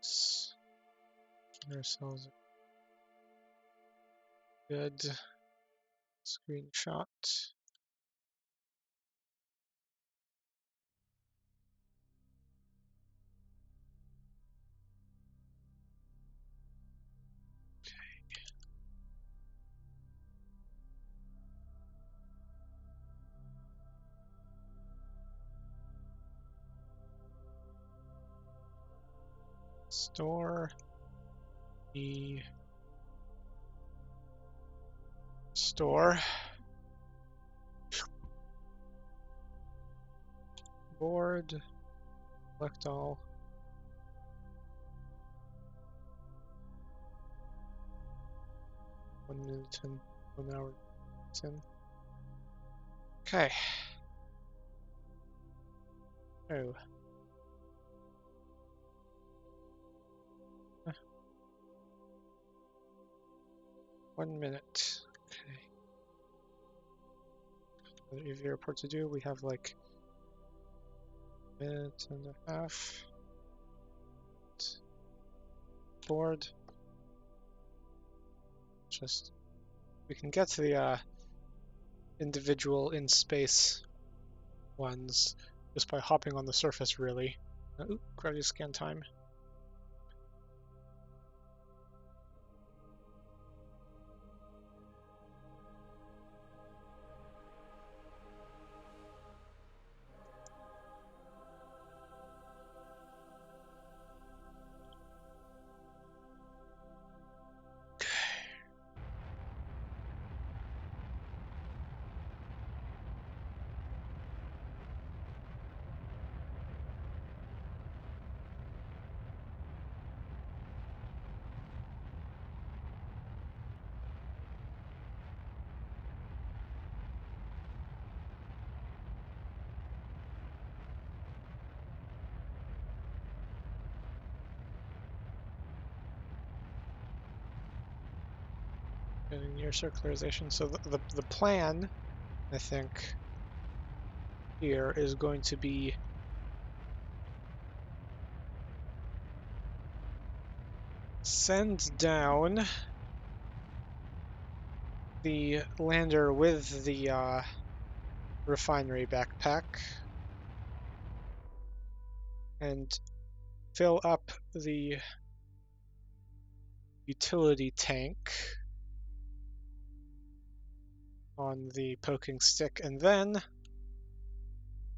Let's get ourselves a good screenshot. Store the store board, select all. 1 minute and 1 hour in. Okay. Oh. 1 minute. Okay. Another EV report to do. We have like a minute and a half. Board. Just we can get to the individual in space ones just by hopping on the surface, really. Ooh, gravity scan time. Getting near circularization. So the plan, I think, here is going to be send down the lander with the refinery backpack and fill up the utility tank on the poking stick, and then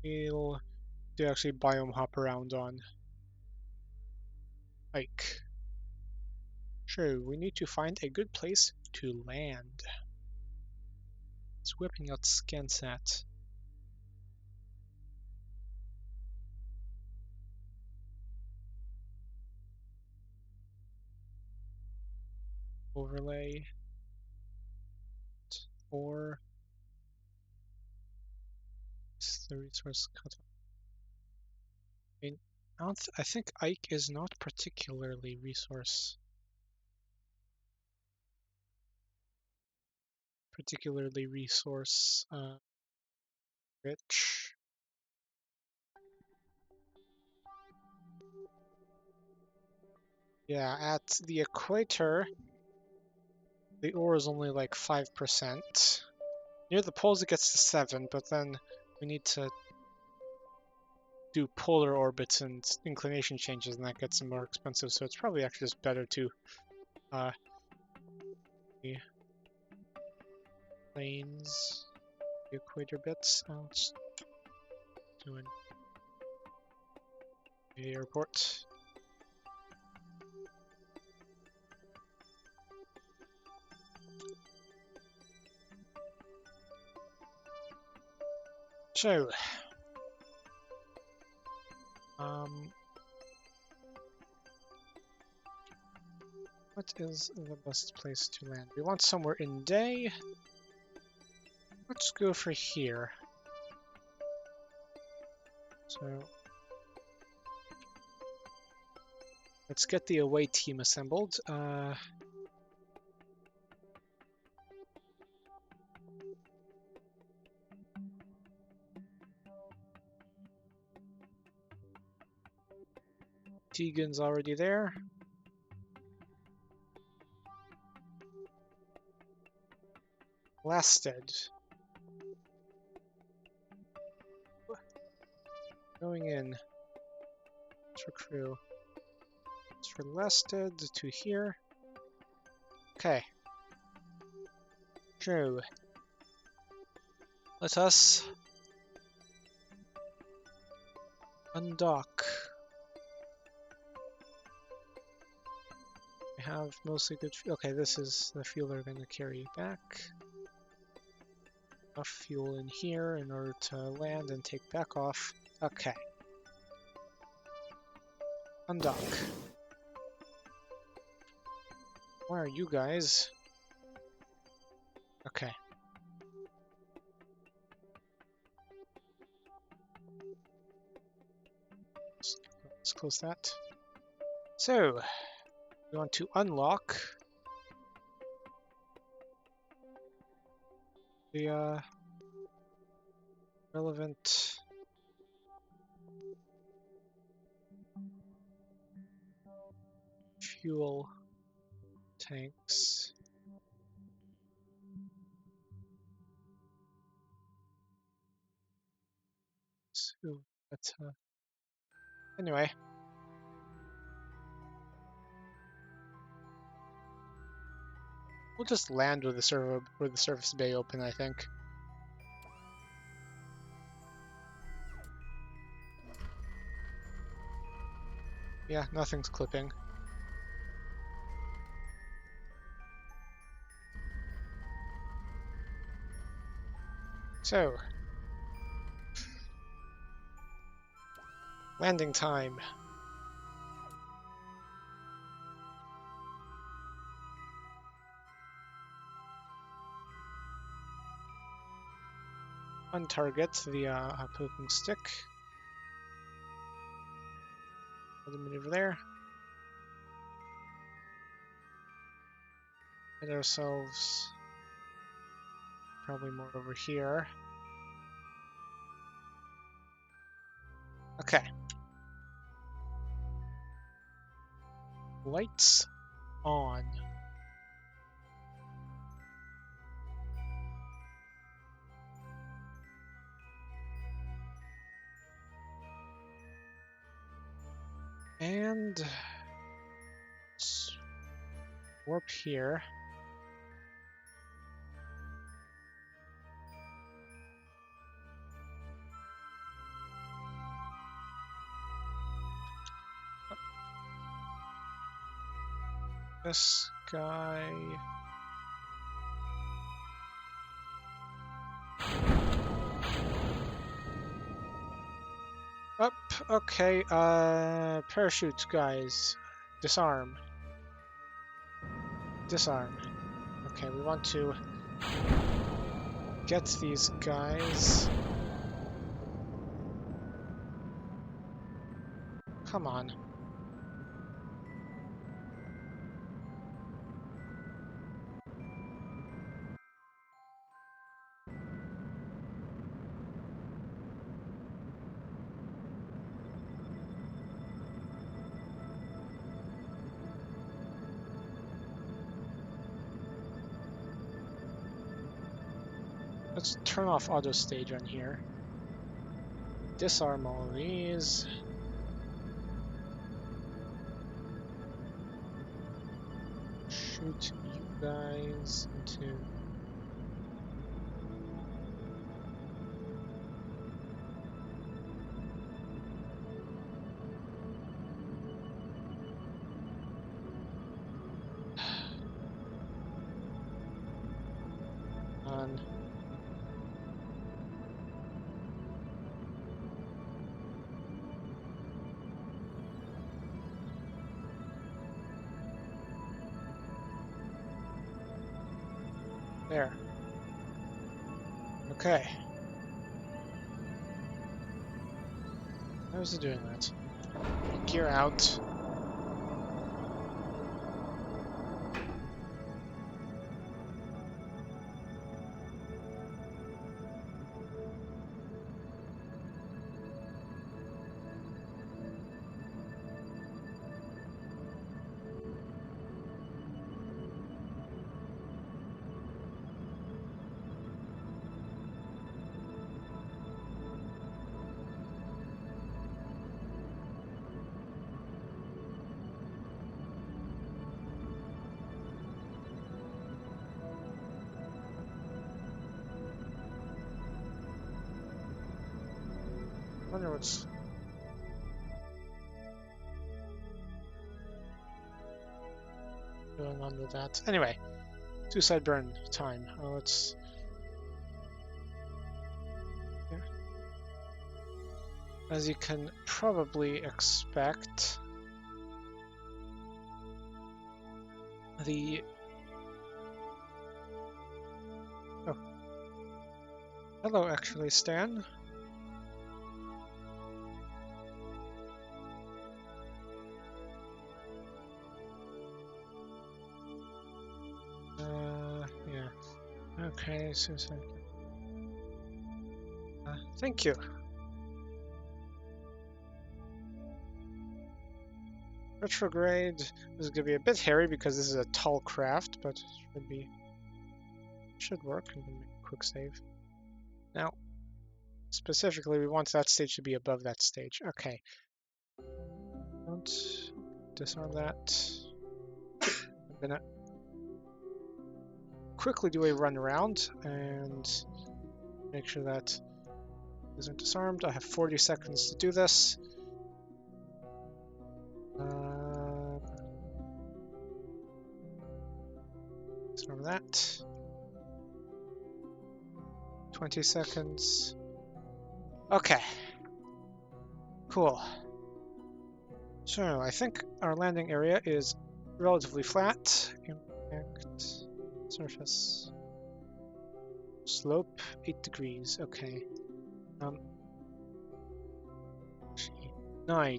we'll do actually biome hop around on Ike. Sure, we need to find a good place to land. It's whipping out SCANSat. overlay, or it's the resource cutoff. I mean, I think Ike is not particularly resource rich. Yeah, at the equator, the ore is only like 5%. Near the poles it gets to 7, but then we need to do polar orbits and inclination changes, and that gets more expensive, so it's probably actually just better to the planes, the equator bits. I'll just do an airport. So, what is the best place to land? We want somewhere in day. Let's go for here. So, let's get the away team assembled. Tegan's already there. Lasted. Going in. It's for crew. It's for Lasted to here. Okay. Crew. Let us undock. We have mostly good. Okay, this is the fuel they're going to carry back. Enough fuel in here in order to land and take back off. Okay. Undock. Where are you guys? Okay. Let's close that. So, we want to unlock the relevant fuel tanks. So, but, anyway. We'll just land with the surface bay open, I think. Yeah, nothing's clipping. So, landing time. Untarget the poking stick. Another maneuver there. Get ourselves probably more over here. Okay. Lights on. And warp here. This guy. Up, okay, parachute guys. Disarm. Disarm. Okay, we want to get these guys. Come on. Let's turn off auto stage on here. Disarm all of these. Shoot you guys into... on. There. Okay. How is it doing that? Gear out. I wonder what's going on with that. Anyway, suicide burn time. Let's... Yeah. As you can probably expect, the... Oh. Hello, actually, Stan. Yeah. Okay, suicide. Thank you. Retrograde is going to be a bit hairy because this is a tall craft, but should work. I'm going to make a quick save. Now, specifically, we want that stage to be above that stage. Okay. Don't disarm that. I'm going to quickly do a run around and make sure that isn't disarmed. I have 40 seconds to do this. Disarm that. 20 seconds. Okay. Cool. So I think our landing area is relatively flat. Impact surface. Slope 8 degrees. Okay. 9,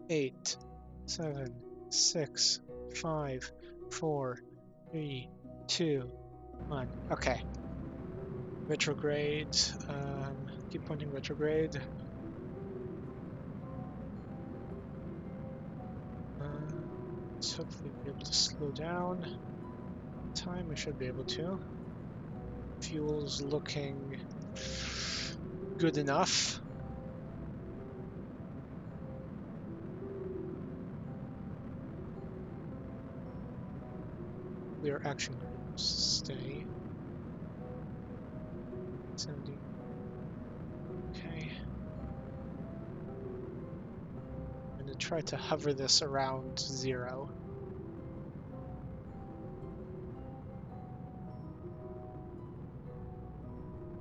8, 7, 6, 5, 4, 3, 2, 1. Okay. Retrograde. Keep pointing retrograde. Let's hopefully be able to slow down. Time, we should be able to. Fuel's looking good enough. We are actually going to stay. 70. Okay. I'm going to try to hover this around 0.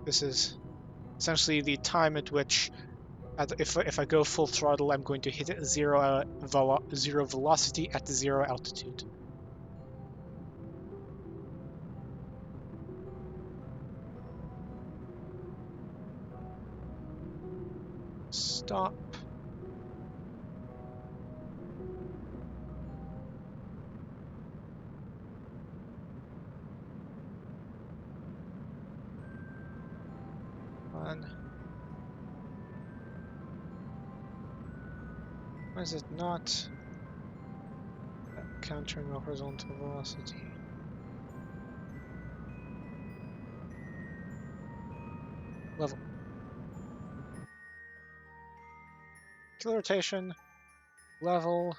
This is essentially the time at which, if I go full throttle, I'm going to hit at zero velocity at 0 altitude. Stop. On. Why is it not countering the horizontal velocity? Level. Killer rotation. Level.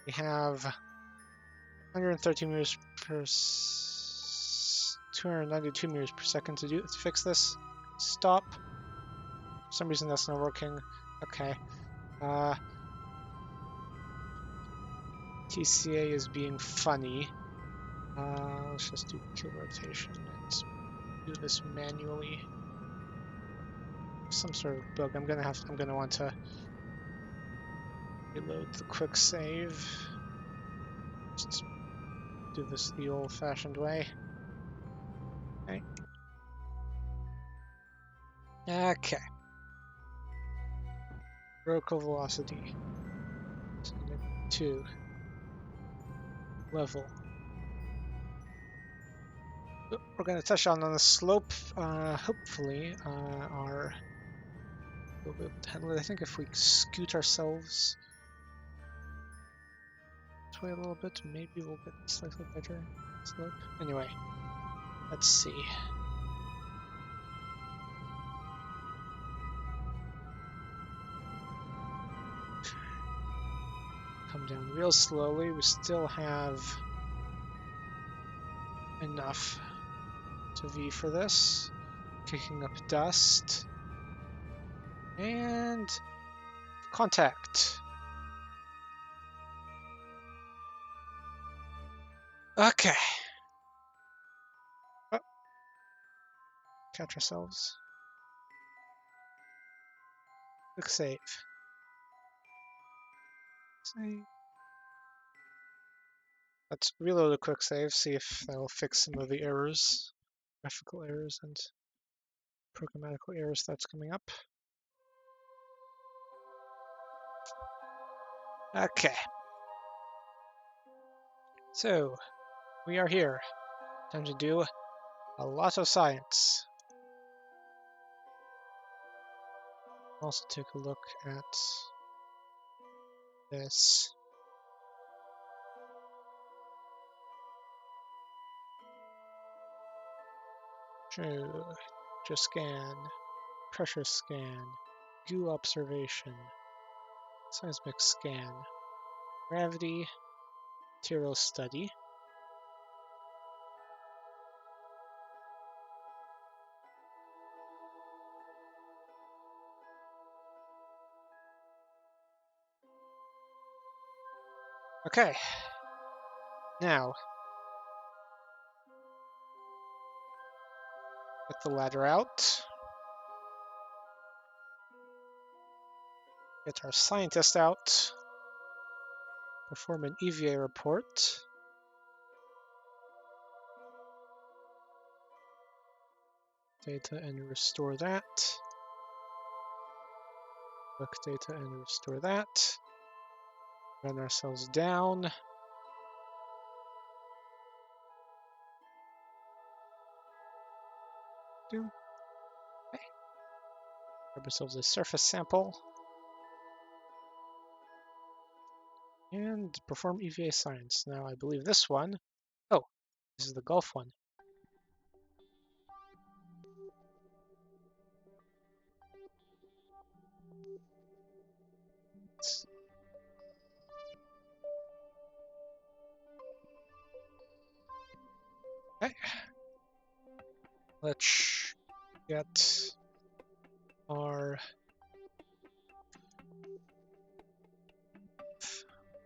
We have 113 meters per 292 meters per second to fix this. Stop. For some reason that's not working. Okay. TCA is being funny. Let's just do kill rotation and do this manually. Some sort of bug. I'm gonna want to reload the quick save. Just do this the old-fashioned way. Okay. Okay. Vertical velocity. 2. Level. We're going to touch on the slope. Hopefully, we'll be able to handle it. I think if we scoot ourselves this way a little bit, maybe we'll get slightly better slope. Anyway, let's see. Come down real slowly. We still have enough to V for this. Kicking up dust. And contact. Okay. Oh. Catch ourselves. Quick save. Save. Let's reload a quick save, see if that'll fix some of the errors, graphical errors and programmatical errors that's coming up. Okay. So, we are here. Time to do a lot of science. Also take a look at this. Just scan, pressure scan, goo observation, seismic scan, gravity, material study. Okay, now get the ladder out. Get our scientist out. Perform an EVA report. Data and restore that. Look data and restore that. Run ourselves down. Okay. Grab ourselves a surface sample. And perform EVA science. Now I believe this one. Oh, this is the Gulf one. Okay. Let's get our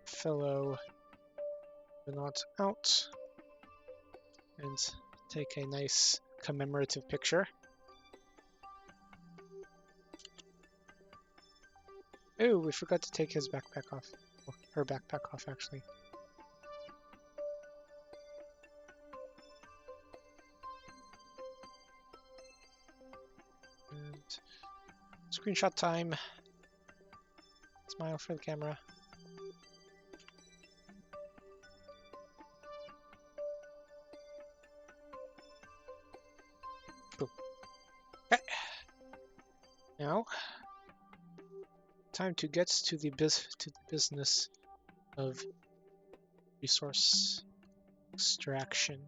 fellow astronaut out and take a nice commemorative picture. Oh, we forgot to take his backpack off. Well, her backpack off, actually. And let's Screenshot time. Smile for the camera. Boom. Okay. Now, time to get to the business of resource extraction.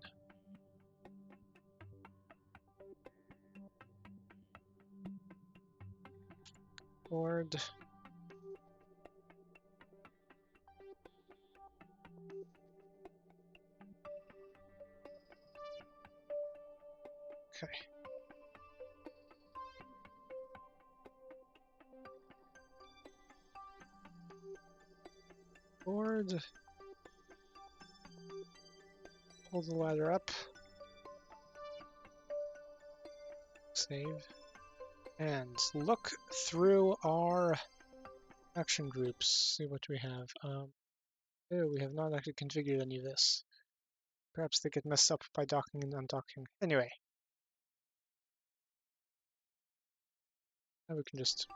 Board. Okay. Board. Pull the ladder up. Save. And look through our action groups. See what we have. Oh, we have not actually configured any of this. Perhaps they get messed up by docking and undocking. Anyway. Now we can just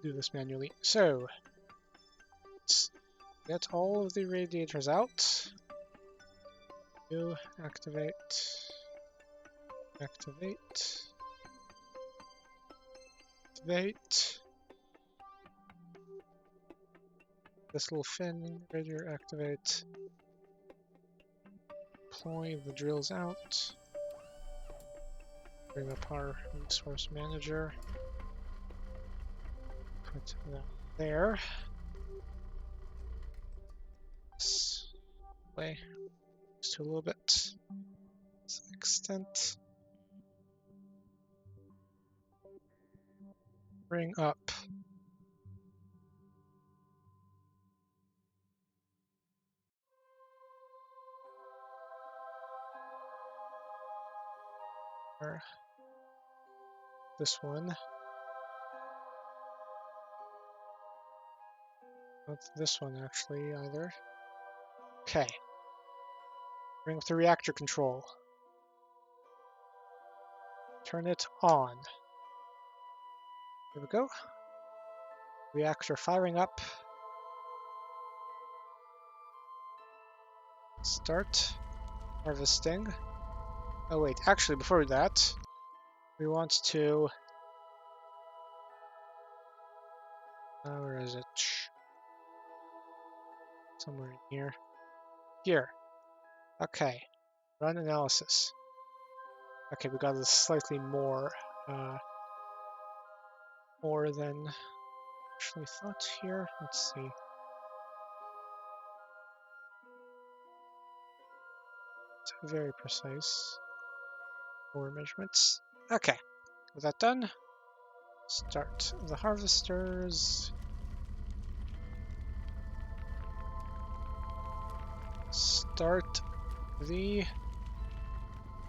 do this manually. So, let's get all of the radiators out. You activate. Activate. Activate. This little fin, radiator activate. Deploy the drills out. Bring up our resource manager. Put that there. This way. Just a little bit. This extent. Bring up. This one. Not this one actually either. Okay. Bring up the reactor control. Turn it on. Here we go. Reactor firing up. Start harvesting. Oh wait, actually before that, we want to... where is it? Somewhere in here. Here. Okay. Run analysis. Okay, we got a slightly more than actually thought here. Let's see. It's very precise. More measurements. Okay. With that done, start the harvesters. Start the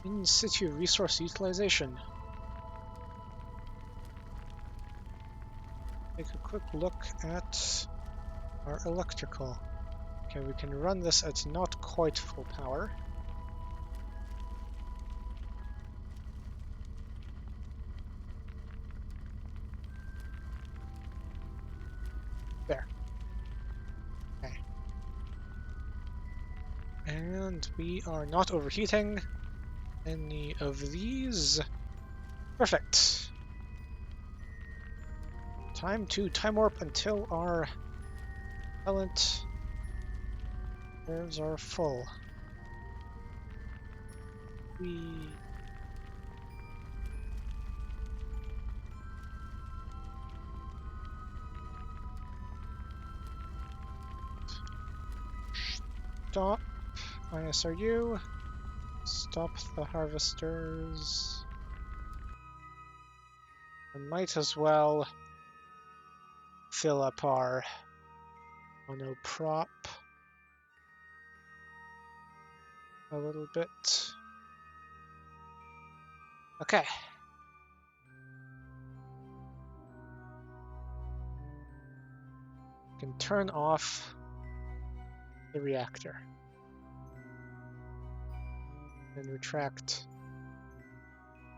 in situ resource utilization. Take a quick look at our electrical. Okay, we can run this at not quite full power. There. Okay. And we are not overheating any of these. Perfect. Time to time warp until our propellant reserves are full. Stop ISRU. Stop the harvesters. I might as well fill up our monoprop a little bit. Okay. We can turn off the reactor. And retract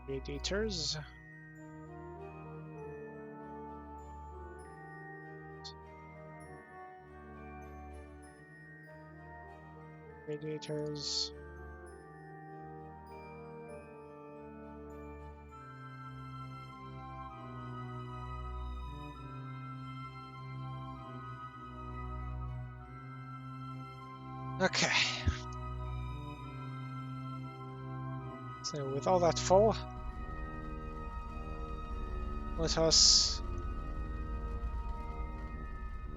radiators. radiators. Okay. So with all that full, let us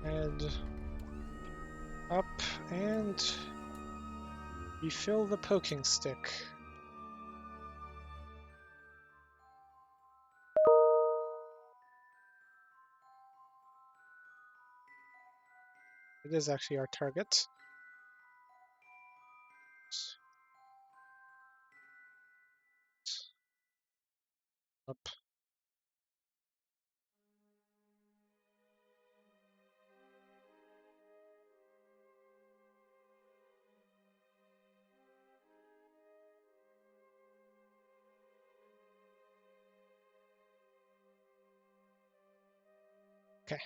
head up and refill the poking stick. It is actually our target. Up. Okay.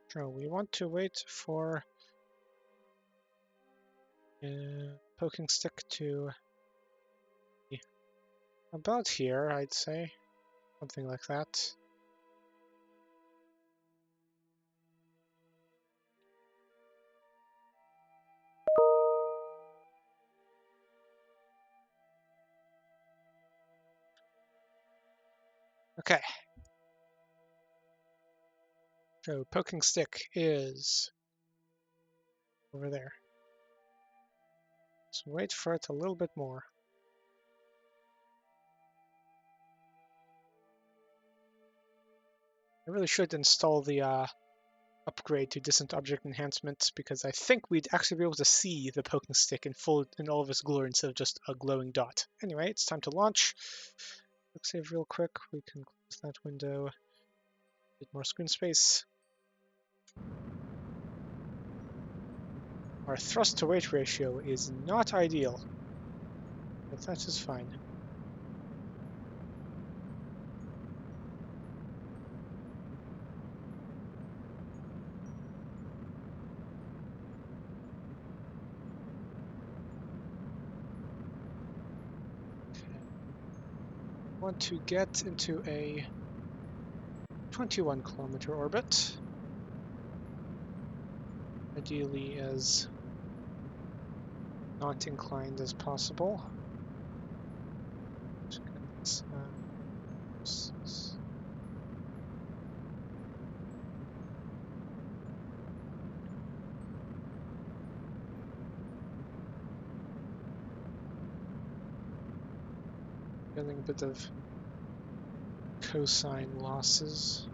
So we want to wait for poking stick to be about here, I'd say. Something like that. Okay. So poking stick is over there. Let's wait for it a little bit more. I really should install the upgrade to distant object enhancement because I think we'd actually be able to see the poking stick in all of its glory instead of just a glowing dot. Anyway, it's time to launch. Quick save real quick. We can close that window. Bit more screen space. Our thrust to weight ratio is not ideal, but that is fine. Okay. Want to get into a 21-kilometer orbit, ideally as not inclined as possible. Let's get getting a bit of cosine losses.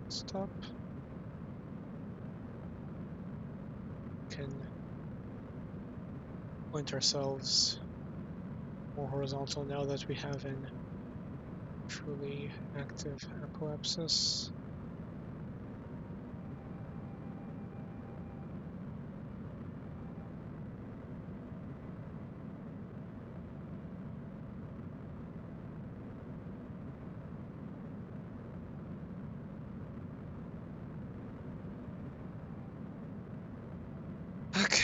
Stop. Can point ourselves more horizontal now that we have an truly active apoapsis. Okay.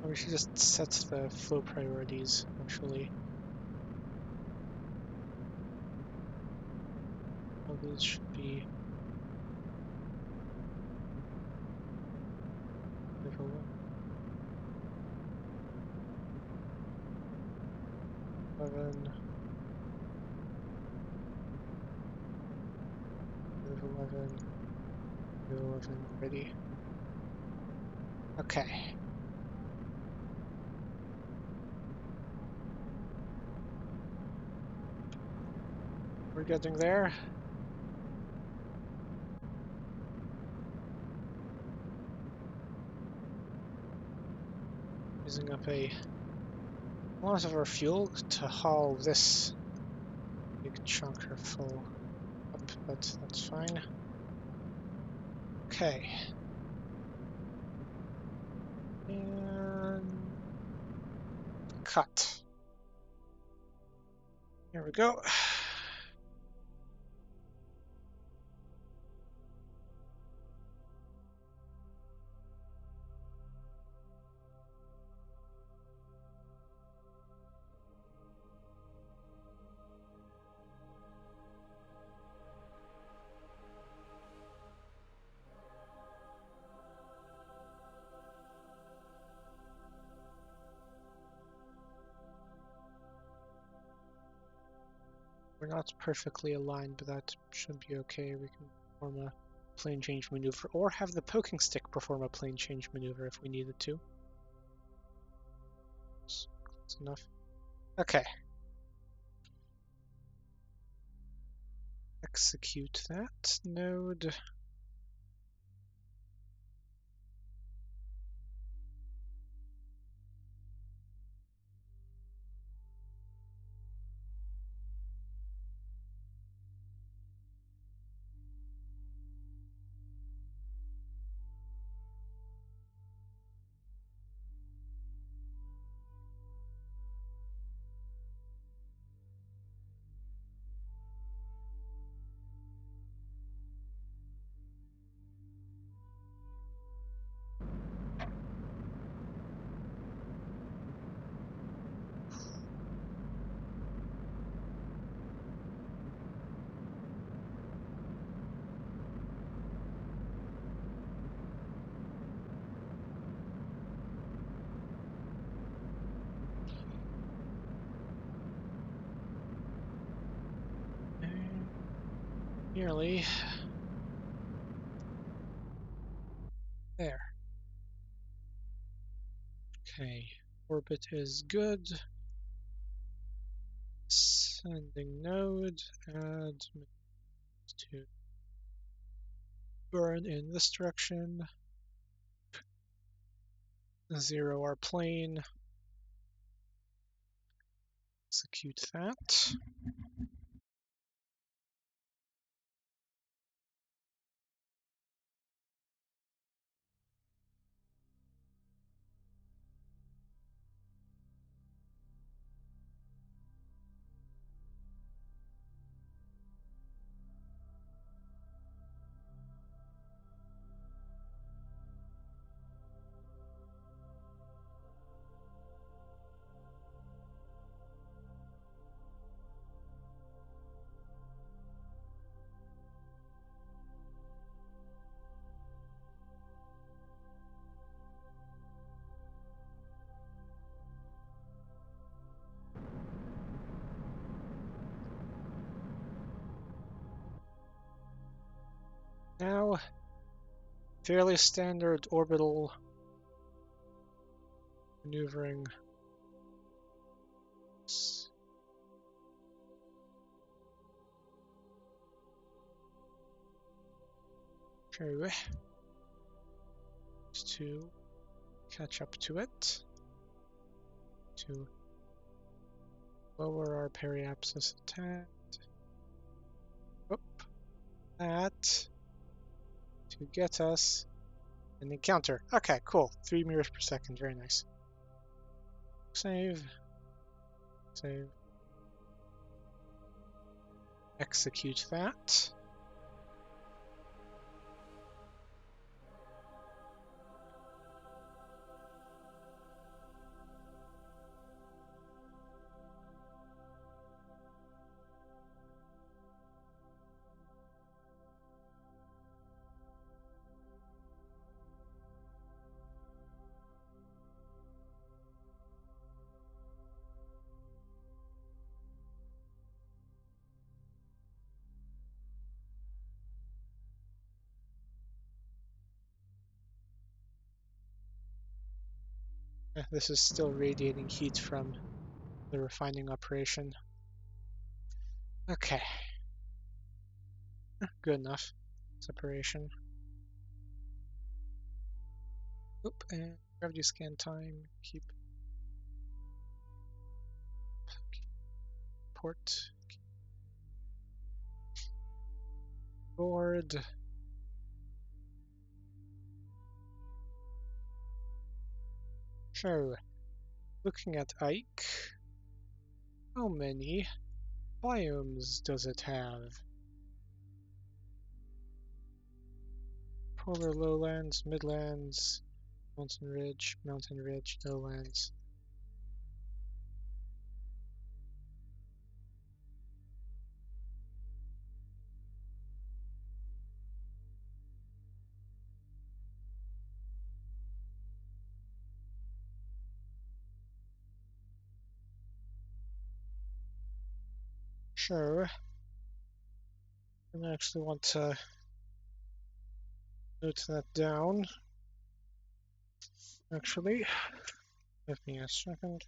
We should just set the flow priorities, actually. All these should be level 11, level 11, level 11, ready. Okay. We're getting there. Using up a lot of our fuel to haul this big chunker full up, but that's fine. Okay. And cut. Here we go. We're not perfectly aligned, but that should be okay. We can perform a plane change maneuver, or have the poking stick perform a plane change maneuver if we needed to. That's enough. Okay. Execute that node. Nearly. There. Okay. Orbit is good. Sending node. Add to burn in this direction. 0 our plane. Execute that. Now, fairly standard orbital maneuvering. Okay, to catch up to it, to lower our periapsis a tad. Oop, that to get us an encounter. Okay, cool. 3 meters per second. Very nice. Save. Save. Execute that. This is still radiating heat from the refining operation. Okay. Good enough. Separation. Oop, and gravity scan time. Keep port. Board. So, looking at Ike, how many biomes does it have? Polar lowlands, midlands, mountain ridge, lowlands. So, I actually want to note that down. Actually, give me a second.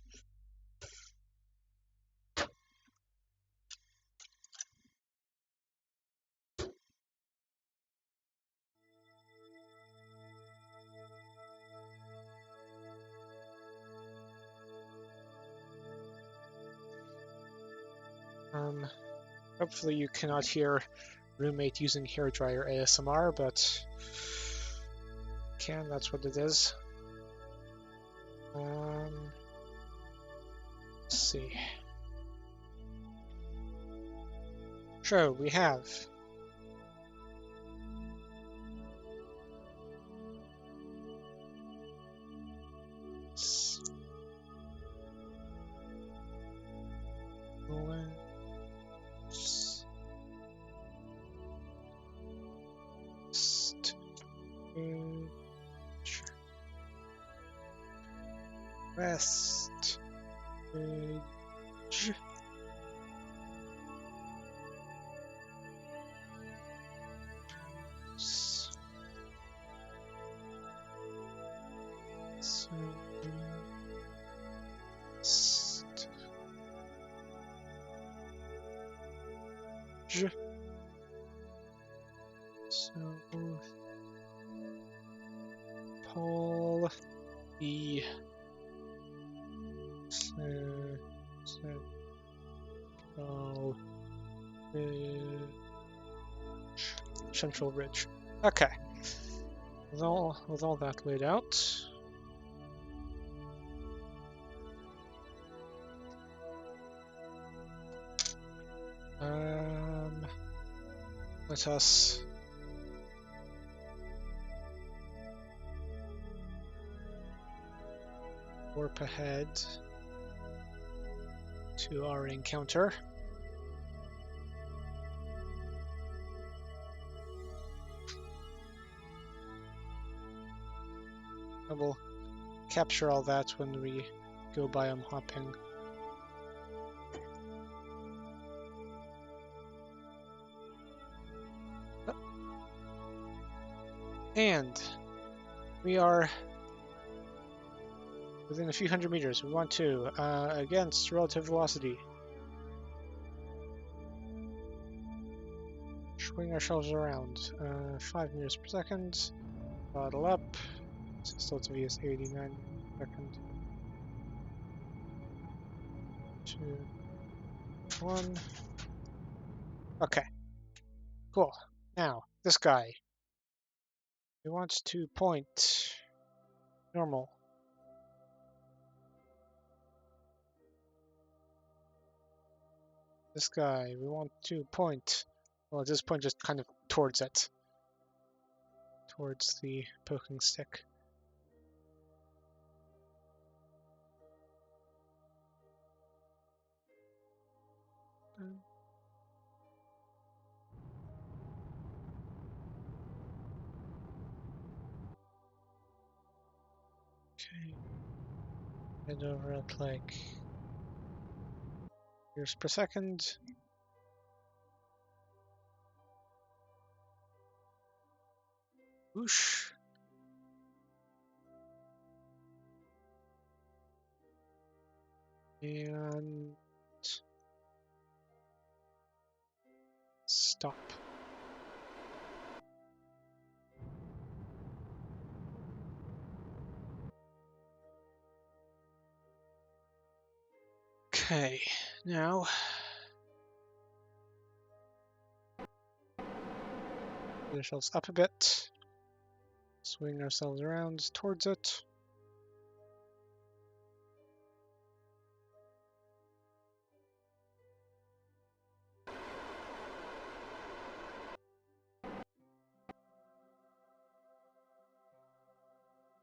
Hopefully you cannot hear roommate using hairdryer ASMR, but can, that's what it is. Let's see. So we have West Ridge. Paul E. Central Ridge. Okay. With all that laid out. Let us warp ahead to our encounter. I will capture all that when we go biome hopping. And we are within a few hundred meters. We want to, against relative velocity, swing ourselves around. 5 meters per second. Throttle up. Still to VS 89 per second. 2, 1. Okay. Cool. Now, this guy. We want to point normal. This guy, we want to point, well, at this point, just kind of towards it. Towards the poking stick. Okay. Head over at like meters per second. Whoosh. And stop. Okay, now get ourselves up a bit, swing ourselves around towards it.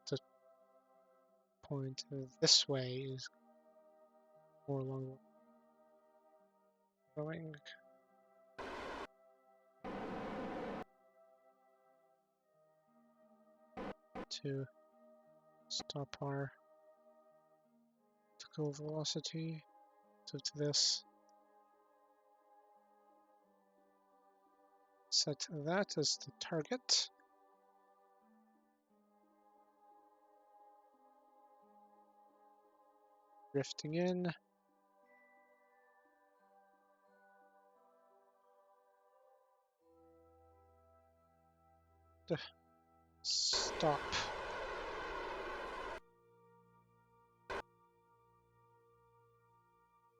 The point this way is more along going. To stop our vertical velocity. So to this. Set that as the target. Drifting in. Stop.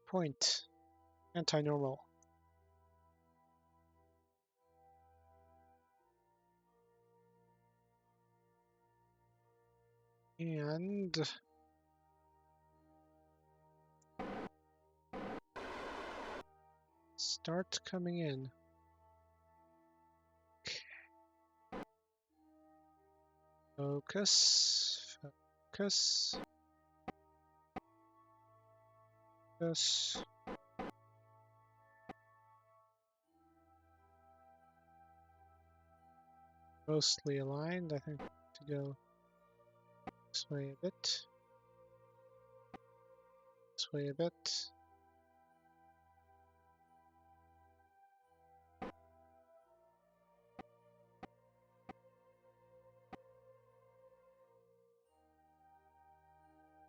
Point. Anti-normal. And start coming in. Focus. Focus. Focus. Mostly aligned. I think to go this way a bit. This way a bit.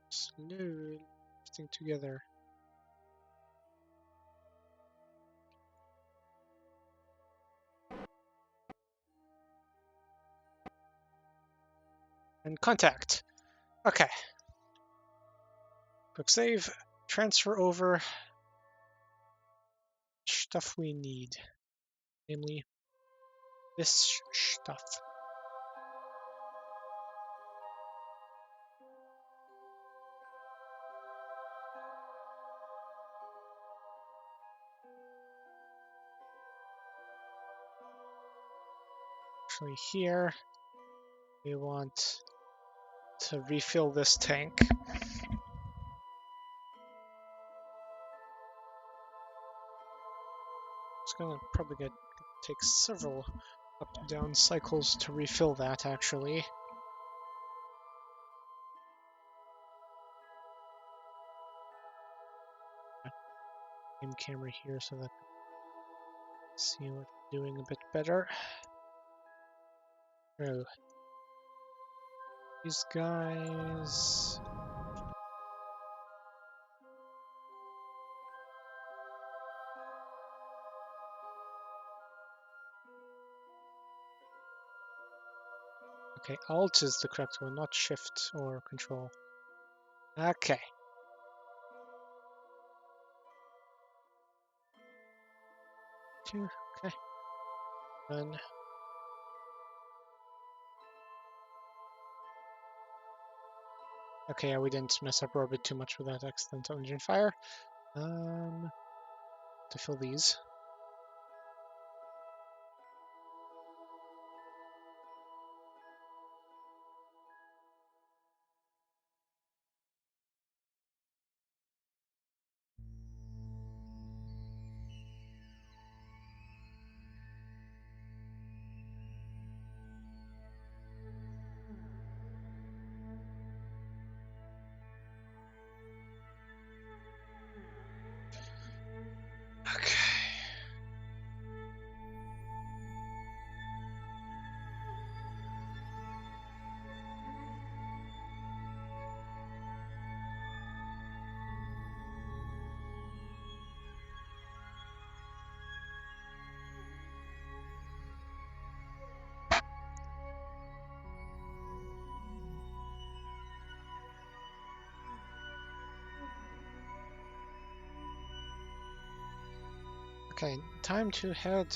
Slowly drifting together. And contact. Okay. Quick save. Transfer over stuff we need. Namely, this stuff. Actually here, we want to refill this tank. It's gonna probably take several up and down cycles to refill that actually. Aim camera here so that I can see what we're doing a bit better. Oh. These guys. Okay, Alt is the correct one, not Shift or Control. Okay. Two, okay. Done. Okay, yeah, we didn't mess up orbit too much with that accidental engine fire. To fill these. Okay. Okay, time to head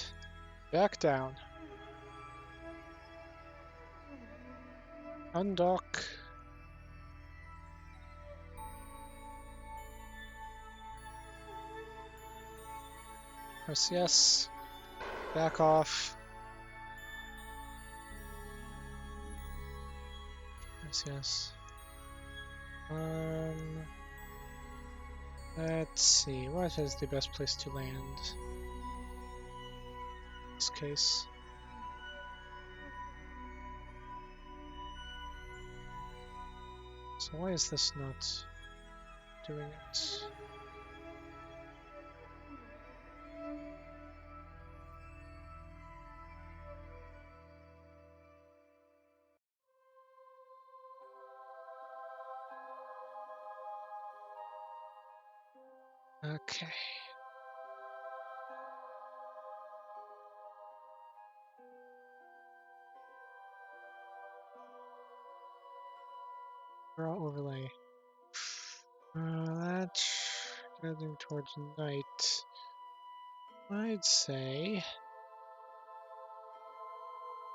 back down. Undock. RCS. Back off. RCS. Let's see. What is the best place to land? In this case. So why is this not doing it? Okay. Raw overlay. That's heading towards night. I'd say.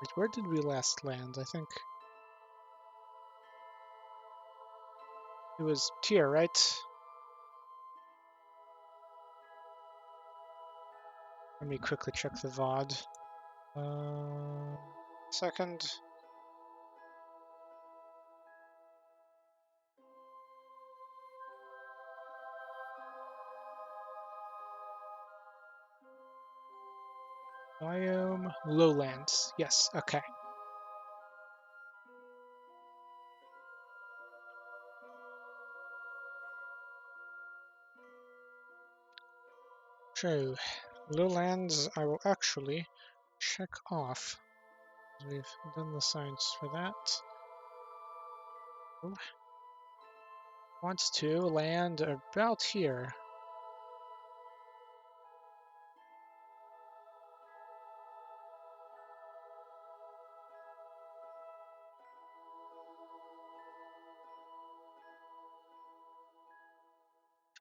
Wait, where did we last land? I think it was here, right? Let me quickly check the VOD. Second. Biome lowlands. Yes, okay. True. Lowlands I will actually check off. We've done the science for that. Ooh. Wants to land about here.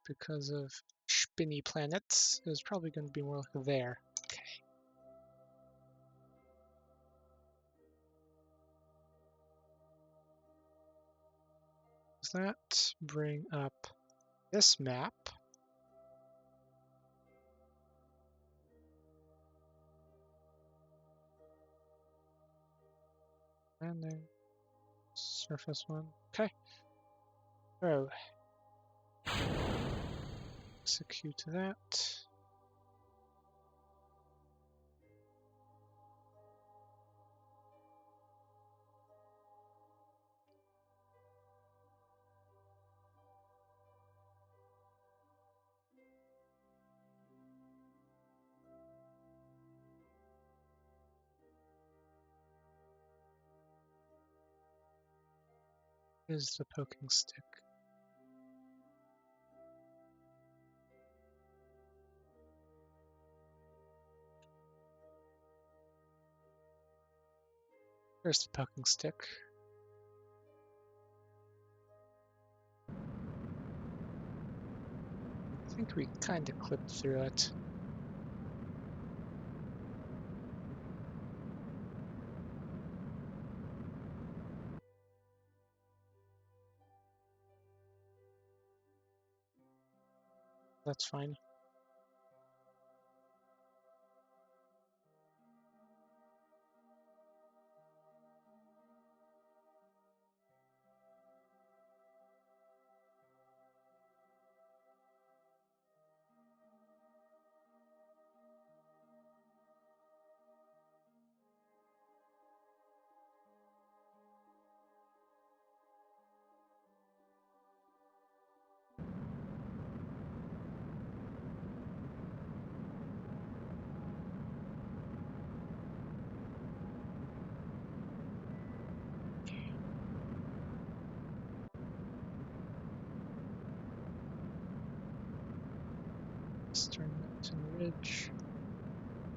Because of spinny planets, is probably going to be more like there. Okay. Does that bring up this map? Landing. Surface one. Okay. So, execute that. Is the poking stick. There's the poking stick. I think we kind of clipped through it. That's fine. Eastern Mountain Ridge.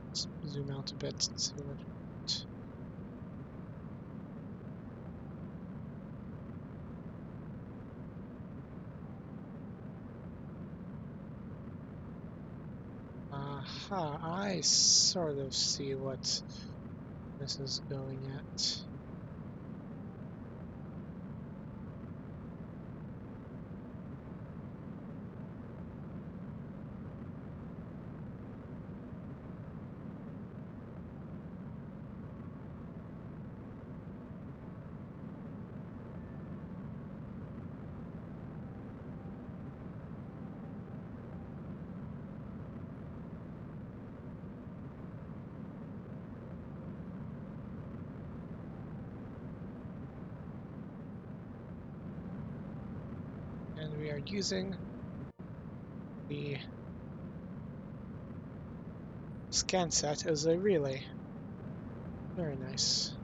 Let's zoom out a bit and see what. Ah, I sort of see what this is going at. And we are using the SCANSat as a relay. Very nice.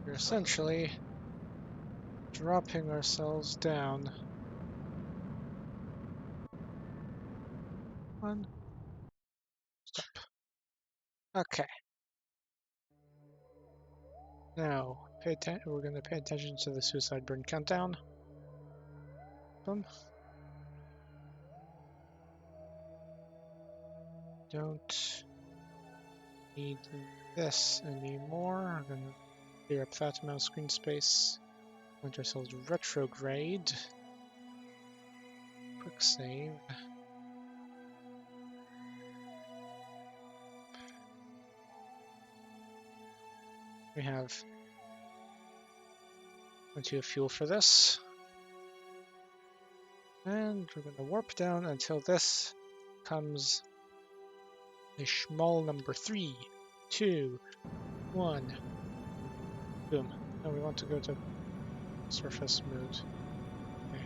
We're essentially dropping ourselves down. One. Stop. Okay. Now, we're going to pay attention to the suicide burn countdown. Boom. Don't need this anymore. I'm going to clear up that amount of screen space. Want ourselves retrograde. Quick save. We have plenty of fuel for this. And we're going to warp down until this comes a small number 3, 2, 1. Boom. Now we want to go to surface mode. Okay.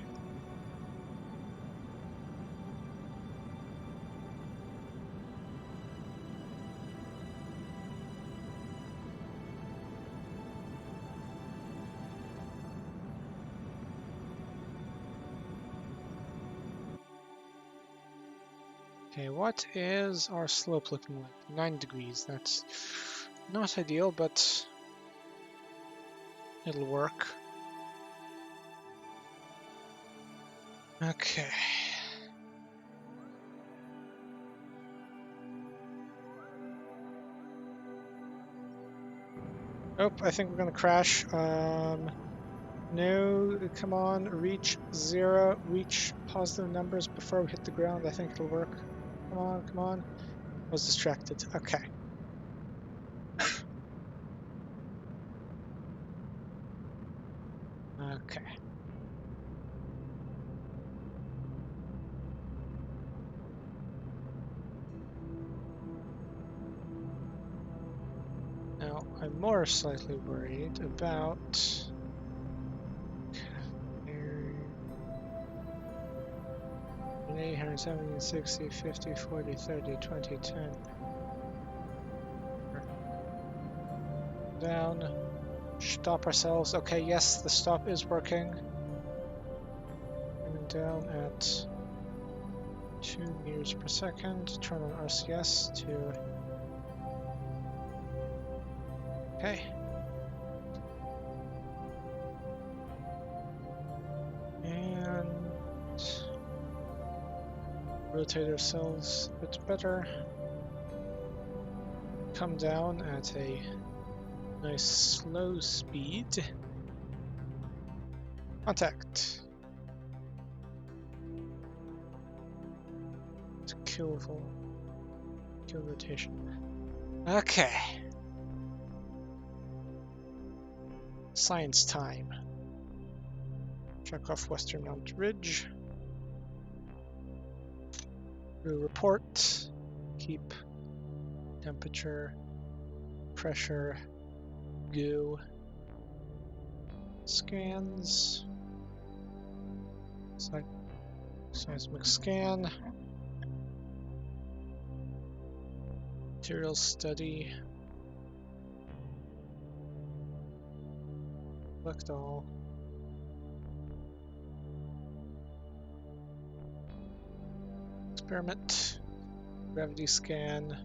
Okay, what is our slope looking like? 9 degrees. That's not ideal, but it'll work. Okay. Oh, I think we're gonna crash. No, come on, reach 0, reach positive numbers before we hit the ground. I think it'll work. Come on, come on. I was distracted. Okay. Okay. Now, I'm more slightly worried about 170, 60, 50, 40, 30, 20, 10. Down. Stop ourselves. Okay, yes, the stop is working. Coming down at 2 meters per second. Turn on RCS to... Okay. And... rotate ourselves a bit better. Come down at a nice slow speed. Contact. To kill rotation. Okay. Science time. Check off Western Mount Ridge. Do report. Keep temperature, pressure, goo. Scans. Seismic scan. Material study. Select all. Experiment. Gravity scan.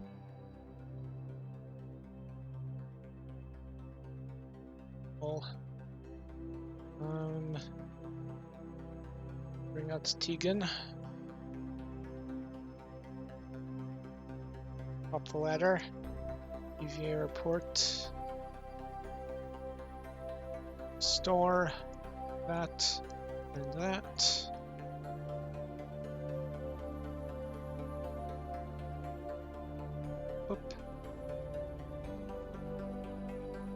All. Bring out Tegan. Up the ladder. EVA report. Store that and that. Oop.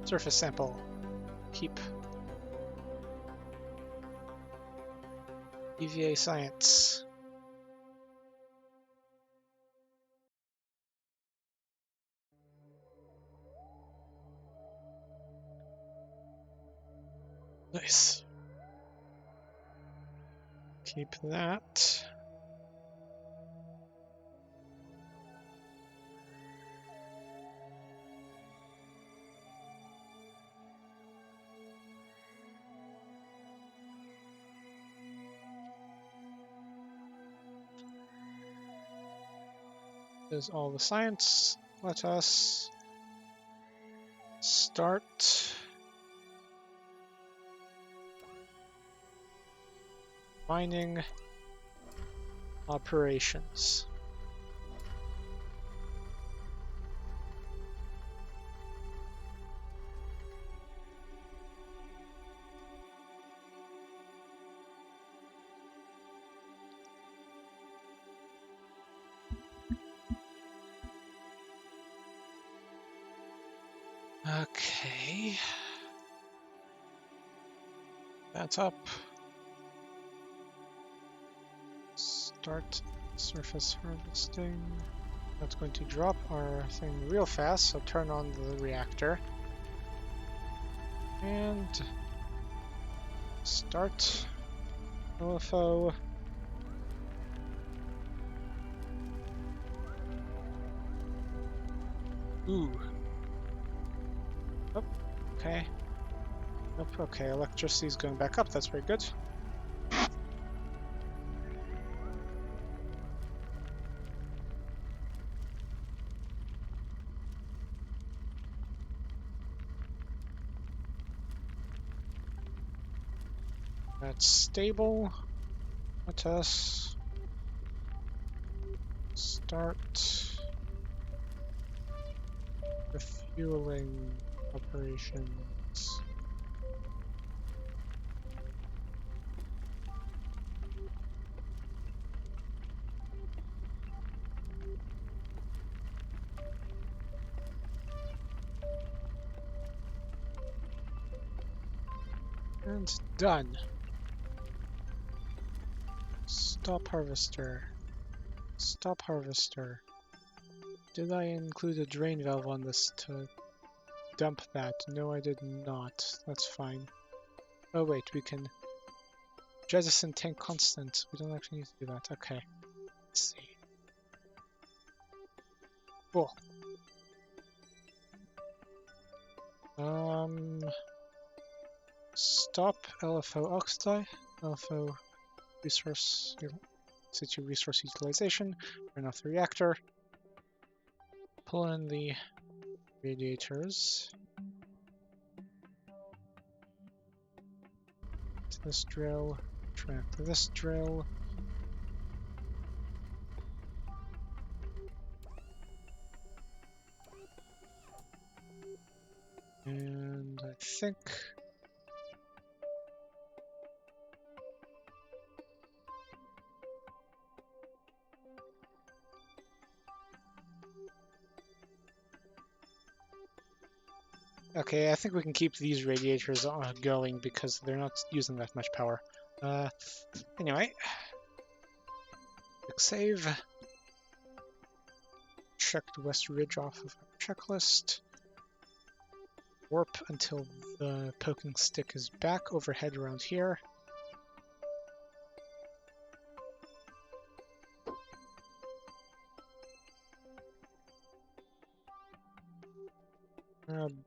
Surface sample. Keep. EVA science. Nice. Keep that. Is all the science. Let us start mining operations. Okay. That's up. Start surface harvesting. That's going to drop our thing real fast, so turn on the reactor. And start LFO. Ooh. Oh, okay. Nope, okay, electricity's going back up, that's very good. That's stable. Let us start refueling operations. And done. Stop harvester. Stop harvester. Did I include a drain valve on this to dump that? No, I did not. That's fine. Oh wait, we can jettison tank constant. We don't actually need to do that. Okay. Let's see. Cool. Stop LFO oxidized. LFO resource situ resource utilization. Turn off the reactor. Pull in the radiators. To this drill. Track to this drill. And I think okay, I think we can keep these radiators going because they're not using that much power. Anyway, quick save. Check the west ridge off of our checklist. Warp until the poking stick is back overhead around here.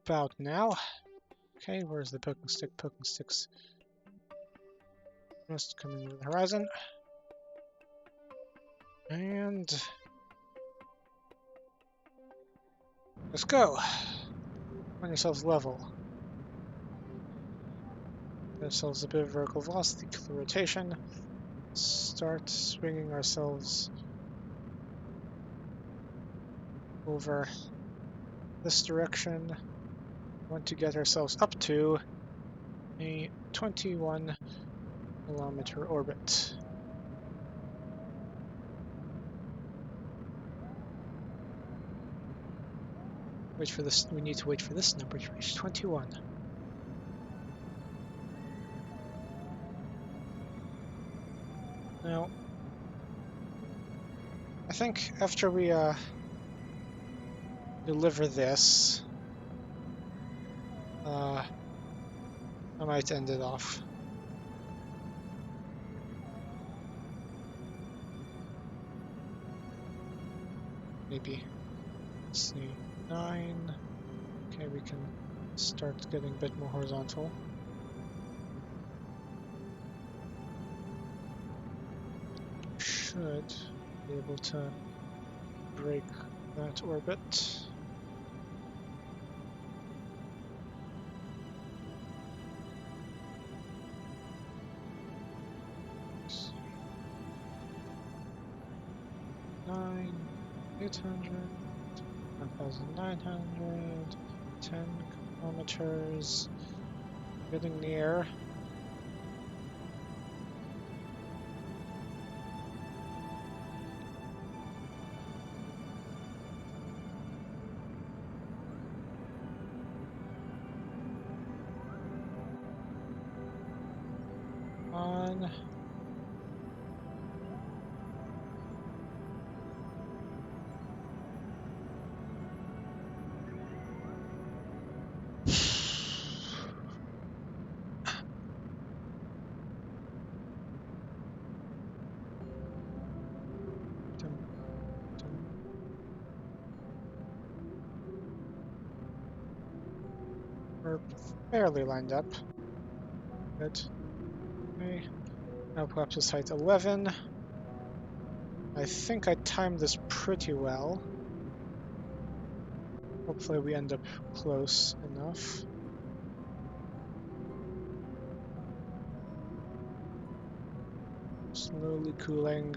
About now. Okay, where's the poking stick? Poking sticks just coming over the horizon. And let's go. Find yourselves level. Get ourselves a bit of vertical velocity, kill rotation. Start swinging ourselves over this direction. We want to get ourselves up to a 21-kilometer orbit. Wait for this. We need to wait for this number to reach 21. Now, I think after we deliver this, I might end it off. Maybe. Let's see. 9. Okay, we can start getting a bit more horizontal. Should be able to break that orbit. Let's see. 800, 1,900, 10 kilometers, getting near. On. We're fairly lined up. Good. Okay. Now collapse height 11. I think I timed this pretty well. Hopefully we end up close enough. Slowly cooling.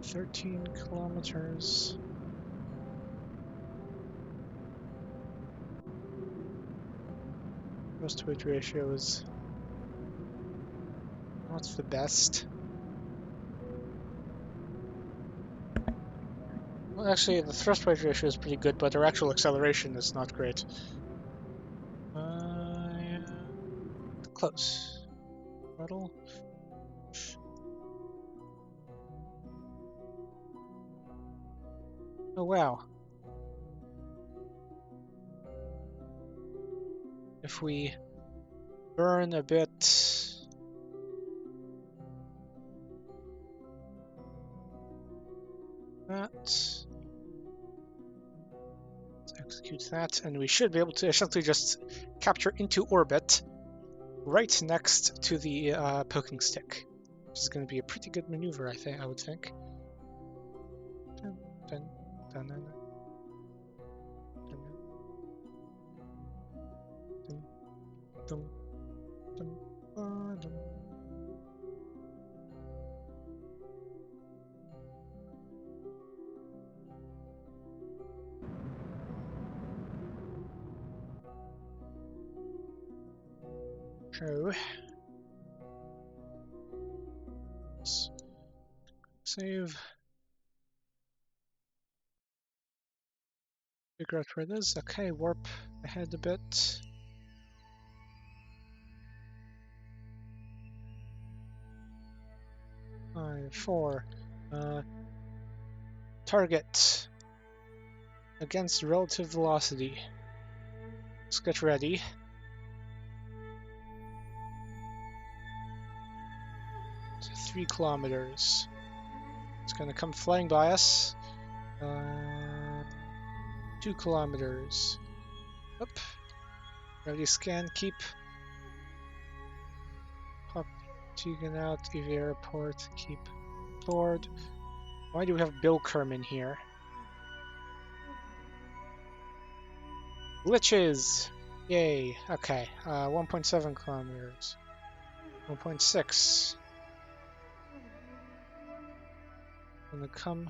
13 kilometers. Thrust weight ratio is not the best. Well, actually, the thrust weight ratio is pretty good, but our actual acceleration is not great. Yeah. Close. Throttle. Oh wow. If we burn a bit that, let's execute that, and we should be able to essentially just capture into orbit right next to the poking stick, which is going to be a pretty good maneuver, I would think. Dun, dun, dun, dun, dun, dun, dun, dun, dun, dun. So, let's save. Figure out where it is. Okay, warp ahead a bit. Five, 4. Target against relative velocity. Let's get ready. So 3 kilometers. It's gonna come flying by us. 2 kilometers. Up. Ready, scan, keep. Pop Tegan out, EV airport, keep stored. Why do we have Bill Kerman here? Glitches! Yay. Okay. 1.7 kilometers. 1.6. Gonna come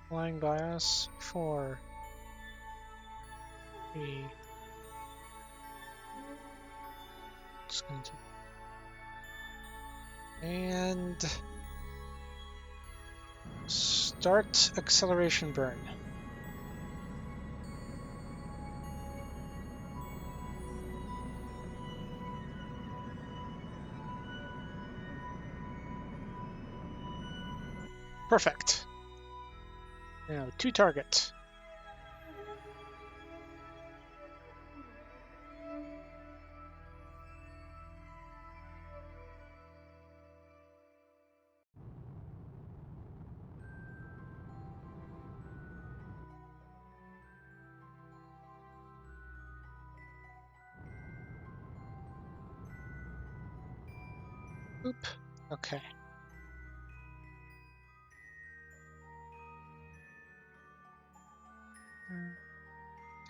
flying by us. 4, 3. It's going to. And start acceleration burn. Perfect. Now, 2 target. Oop. Okay.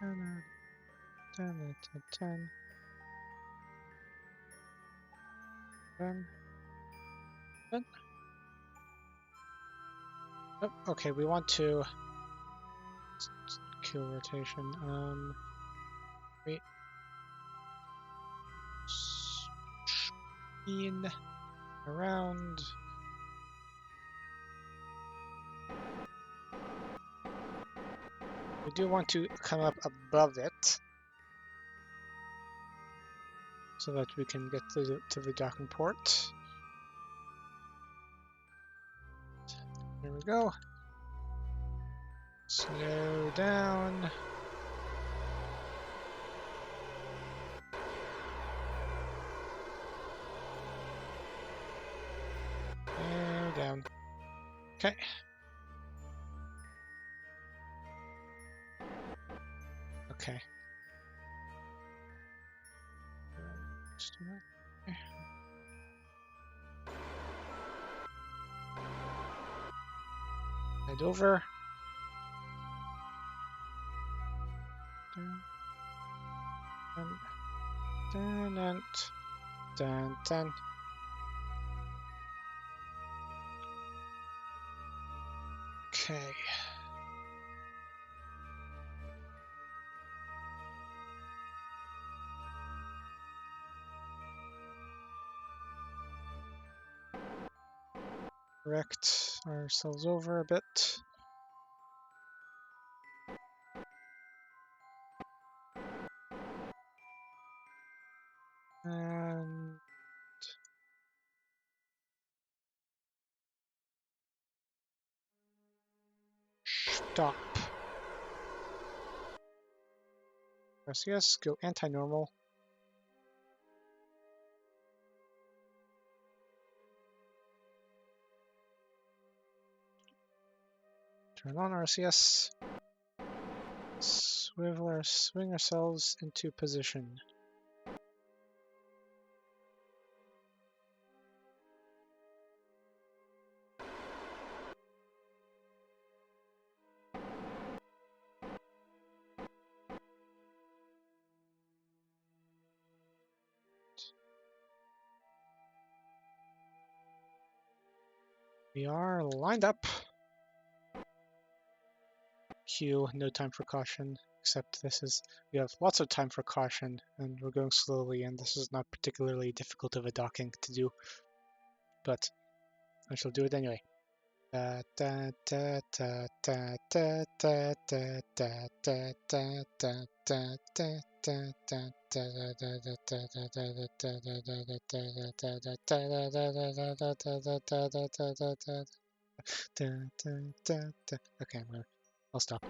Dun, dun, dun, dun, dun, dun. Oh, okay, we want to kill rotation. Wait. Spin around. We do want to come up above it so that we can get to the docking port. There we go. Slow down. And down. Okay. Okay. Just do that. Head over. Dun, dun, dun, dun. Okay. Correct ourselves over a bit. And stop. RCS, go anti-normal. Turn on RCS. Swing ourselves into position. We are lined up. Q, no time for caution, except we have lots of time for caution, and we're going slowly, and this is not particularly difficult of a docking to do, but I shall do it anyway. Okay, I'll stop.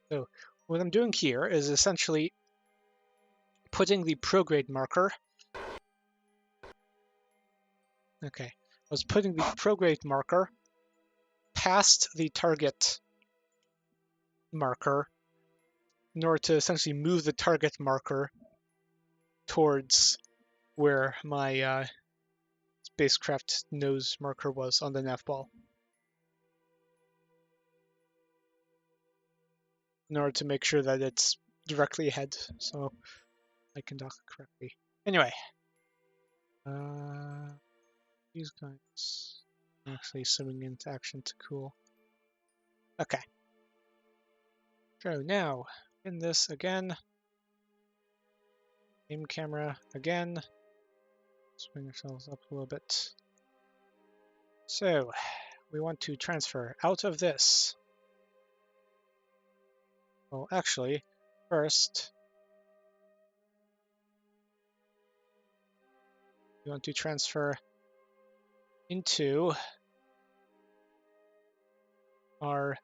So what I'm doing here is essentially putting the prograde marker. Okay, I was putting the prograde marker past the target marker in order to essentially move the target marker towards where my spacecraft nose marker was on the nav ball, in order to make sure that it's directly ahead, so I can dock it correctly. Anyway, these guys are actually swimming into action to cool. Okay. So now, in this again. Aim camera again. Swing ourselves up a little bit. So, we want to transfer out of this. Well, actually, first, we want to transfer into our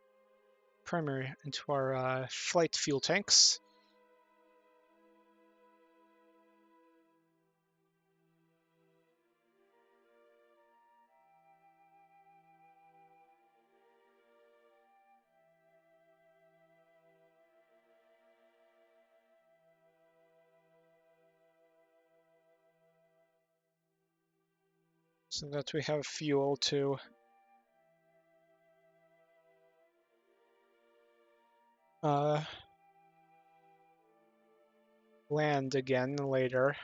into our flight fuel tanks. So that we have fuel to land again later.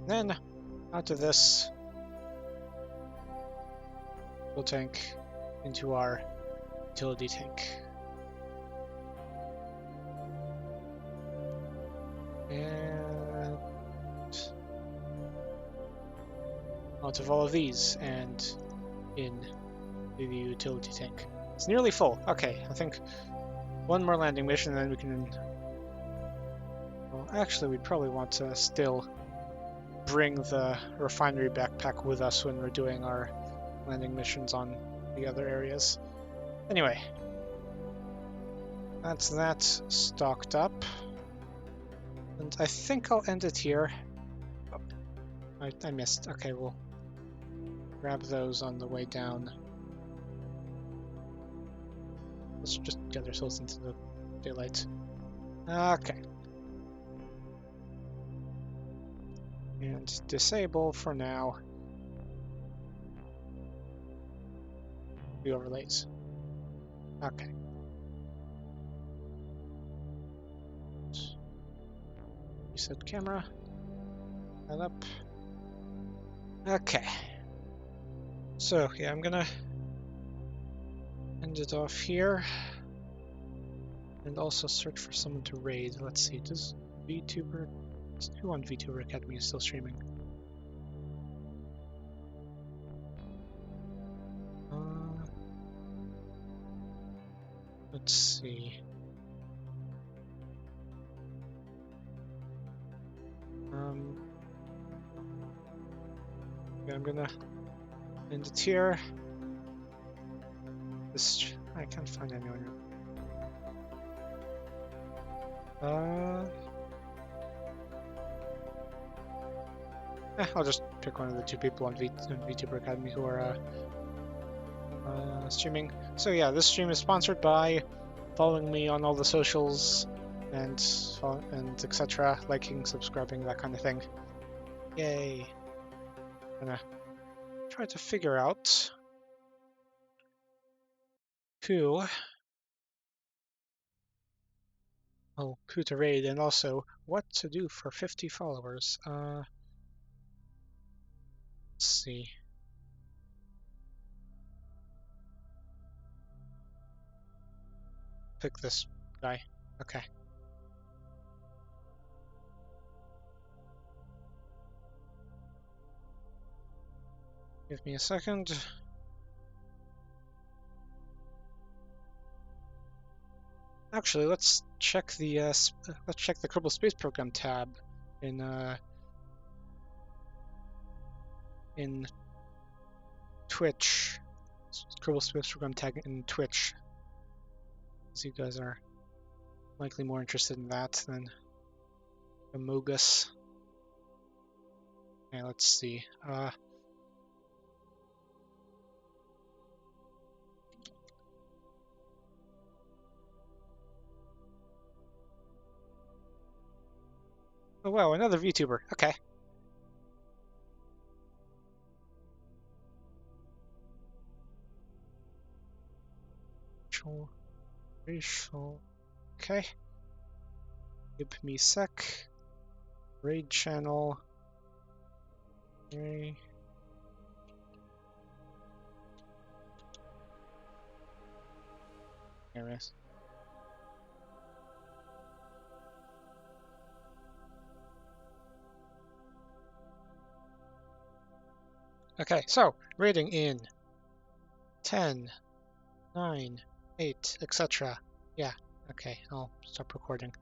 Then, out of this fuel tank into our utility tank. And out of all of these and in the utility tank. It's nearly full. Okay, I think one more landing mission and then we can... Well, actually we'd probably want to still bring the refinery backpack with us when we're doing our landing missions on the other areas. Anyway, that's that stocked up. And I think I'll end it here. Oh, I missed. Okay, we'll grab those on the way down. Let's just get ourselves into the daylight. Okay. And disable for now the overlays. Okay. Reset camera. That up. Okay. So yeah, I'm gonna end it off here. And also search for someone to raid. Let's see, does VTuber... Who on VTuber Academy is still streaming? Let's see. Yeah, I'm gonna end it here. This... I can't find anyone. I'll just pick one of the two people on VTuber Academy who are streaming. So yeah, this stream is sponsored by following me on all the socials and etc., liking, subscribing, that kind of thing. Yay! I'm gonna try to figure out who to raid and also what to do for 50 followers. Let's see. Pick this guy. Okay. Give me a second. Actually, let's check the Kerbal Space Program tab in Twitch. Kerbal Space Program tag in Twitch. because you guys are likely more interested in that than Amogus. Okay, let's see. Oh wow, another VTuber. Okay. Racial. Okay. Give me sec. Raid channel. Okay. There it is. Okay, so rating in 10, 9, 8, etc. Yeah, okay, I'll stop recording.